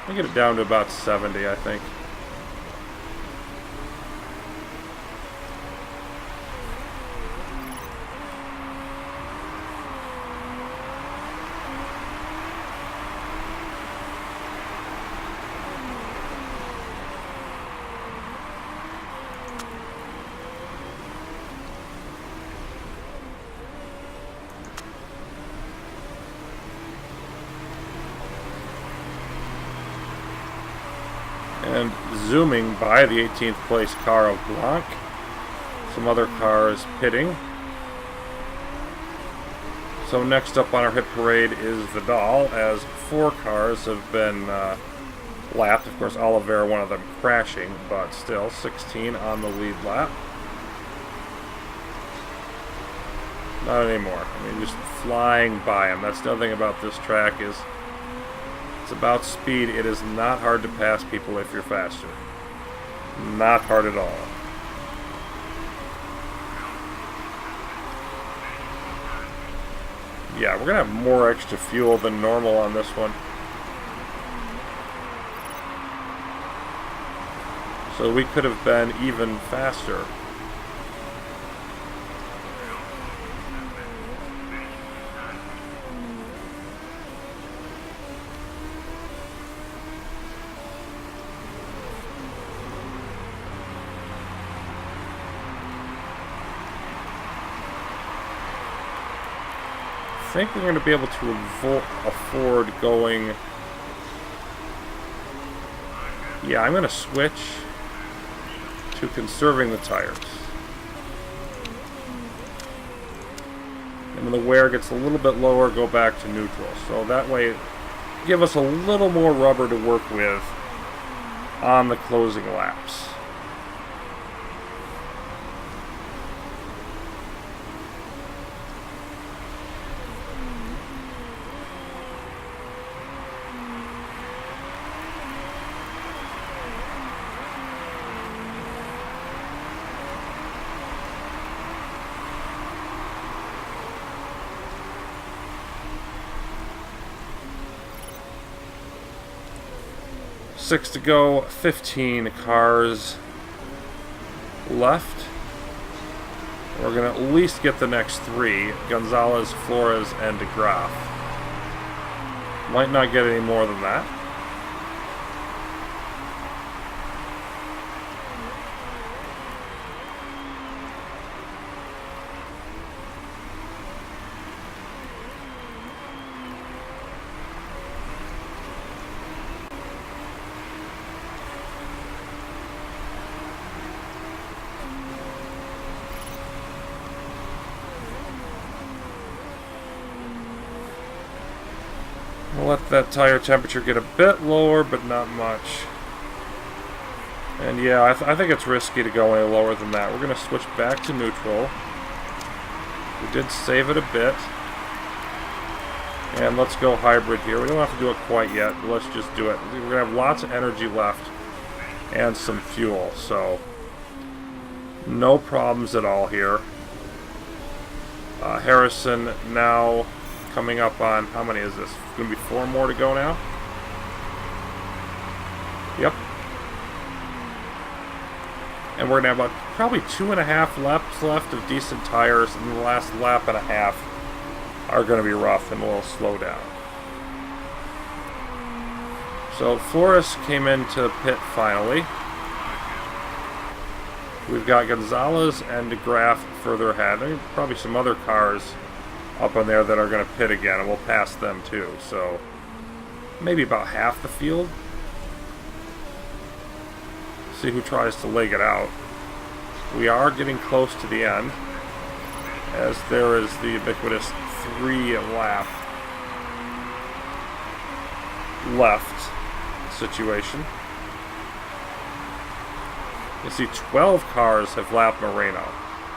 I'll get it down to about 70, I think. And zooming by the 18th place car of Blanc. Some other cars pitting. So next up on our hit parade is Vidal, as 4 cars have been lapped. Of course, Oliveira, one of them crashing, but still 16 on the lead lap. Not anymore. I mean, just flying by him. That's the other thing about this track is it's about speed. It is not hard to pass people if you're faster. Not hard at all. Yeah, we're going to have more extra fuel than normal on this one. So we could have been even faster. I think we're going to be able to afford going... Yeah, I'm going to switch to conserving the tires. And when the wear gets a little bit lower, go back to neutral. So that way, give us a little more rubber to work with on the closing laps. 6 to go, 15 cars left. We're going to at least get the next 3, Gonzalez, Flores, and DeGraff. Might not get any more than that. We'll let that tire temperature get a bit lower, but not much. And yeah, I think it's risky to go any lower than that. We're going to switch back to neutral. We did save it a bit. And let's go hybrid here. We don't have to do it quite yet, but let's just do it. We're going to have lots of energy left and some fuel, so no problems at all here. Harrison now coming up on, how many is this? It's going to be 4 more to go now? Yep. And we're going to have about probably 2.5 laps left of decent tires, and the last lap and a half are going to be rough and a little slow down. So Flores came into pit finally. We've got Gonzalez and DeGraff further ahead. There's probably some other cars up on there that are going to pit again, and we'll pass them too. So maybe about half the field. See who tries to leg it out. We are getting close to the end, as there is the ubiquitous 3-lap left situation. You see 12 cars have lapped Moreno.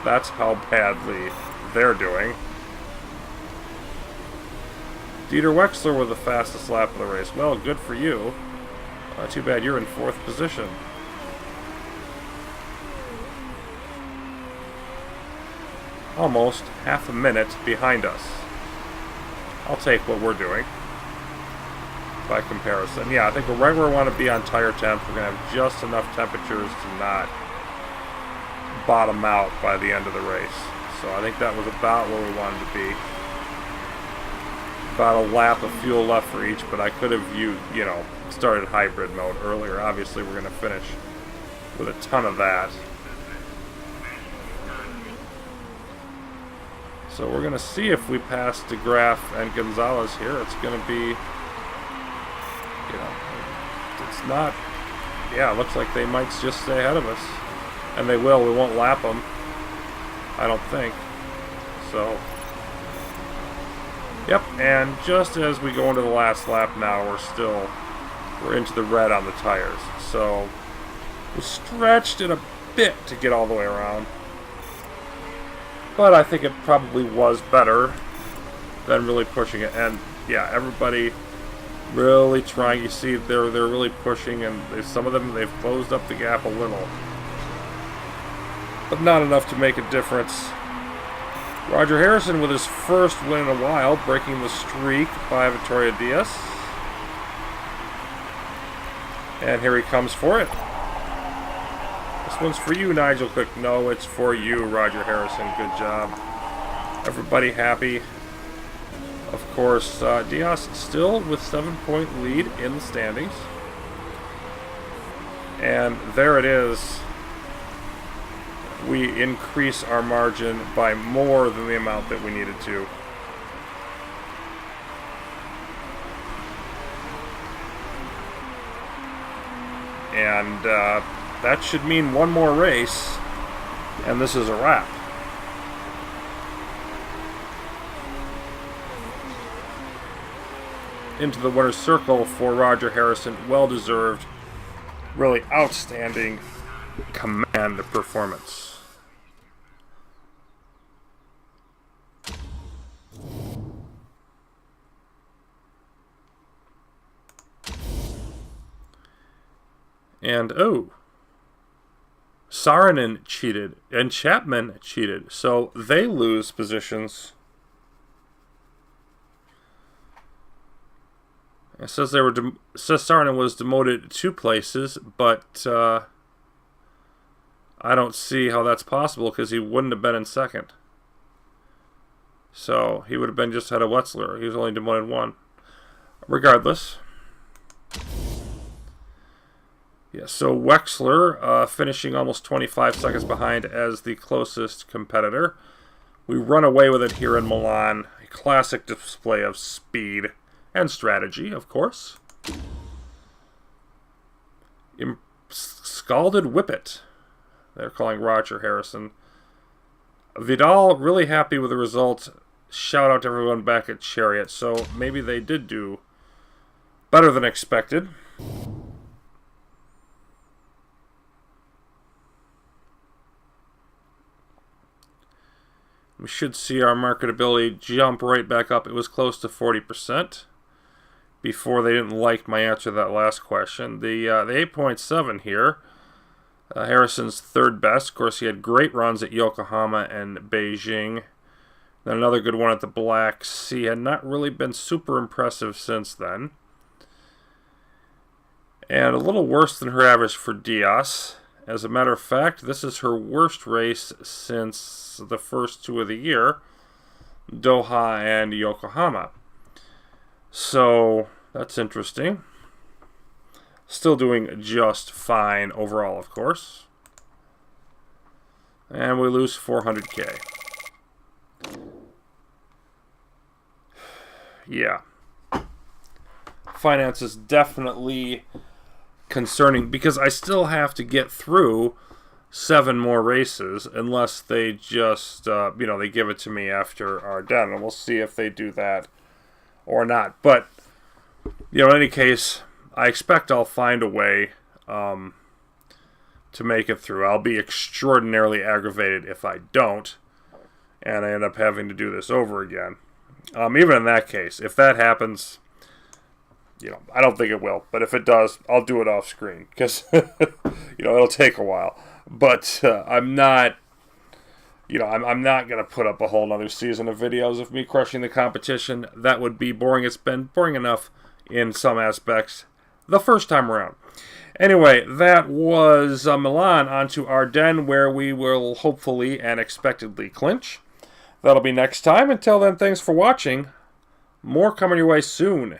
That's how badly they're doing. Dieter Wexler with the fastest lap of the race. Well, good for you. Too bad you're in 4th position. Almost half a minute behind us. I'll take what we're doing by comparison. Yeah, I think we're right where we want to be on tire temp. We're going to have just enough temperatures to not bottom out by the end of the race. So I think that was about where we wanted to be. About a lap of fuel left for each, but I could have started hybrid mode earlier. Obviously, we're going to finish with a ton of that. So we're going to see if we pass DeGraff and Gonzalez here. It's going to be, it's not, yeah, it looks like they might just stay ahead of us. And they will. We won't lap them, I don't think. So, yep, and just as we go into the last lap now, we're into the red on the tires. So, we stretched it a bit to get all the way around. But I think it probably was better than really pushing it. And yeah, everybody really trying. You see, they're really pushing, and some of them, they've closed up the gap a little, but not enough to make a difference. Roger Harrison with his first win in a while, breaking the streak by Vittorio Diaz. And here he comes for it. This one's for you, Nigel Cook. No, it's for you, Roger Harrison. Good job. Everybody happy. Of course, Diaz still with 7-point lead in the standings. And there it is. We increase our margin by more than the amount that we needed to. And that should mean one more race, and this is a wrap. Into the winner's circle for Roger Harrison. Well-deserved, really outstanding command performance. And, Saarinen cheated, and Chapman cheated, so they lose positions. It says Saarinen was demoted 2 places, but I don't see how that's possible because he wouldn't have been in second. So he would have been just ahead of Wetzler. He was only demoted 1. Regardless. Yeah, so Wexler finishing almost 25 seconds behind as the closest competitor. We run away with it here in Milan. A classic display of speed and strategy, of course. Scalded Whippet. They're calling Roger Harrison. Vidal really happy with the result. Shout out to everyone back at Chariot. So maybe they did do better than expected. We should see our marketability jump right back up. It was close to 40% before they didn't like my answer to that last question. The 8.7 here, Harrison's third best. Of course, he had great runs at Yokohama and Beijing. Then another good one at the Black Sea. Had not really been super impressive since then. And a little worse than her average for Diaz. As a matter of fact, this is her worst race since the first 2 of the year, Doha and Yokohama. So that's interesting. Still doing just fine overall, of course. And we lose 400K. Yeah. Finance is definitely concerning because I still have to get through 7 more races unless they just, they give it to me after Ardennes. And we'll see if they do that or not. But, in any case, I expect I'll find a way to make it through. I'll be extraordinarily aggravated if I don't and I end up having to do this over again. Even in that case, if that happens, I don't think it will. But if it does, I'll do it off screen because, it'll take a while. But I'm not, I'm not going to put up a whole nother season of videos of me crushing the competition. That would be boring. It's been boring enough in some aspects the first time around. Anyway, that was Milan. On to Ardennes, where we will hopefully and expectedly clinch. That'll be next time. Until then, thanks for watching. More coming your way soon.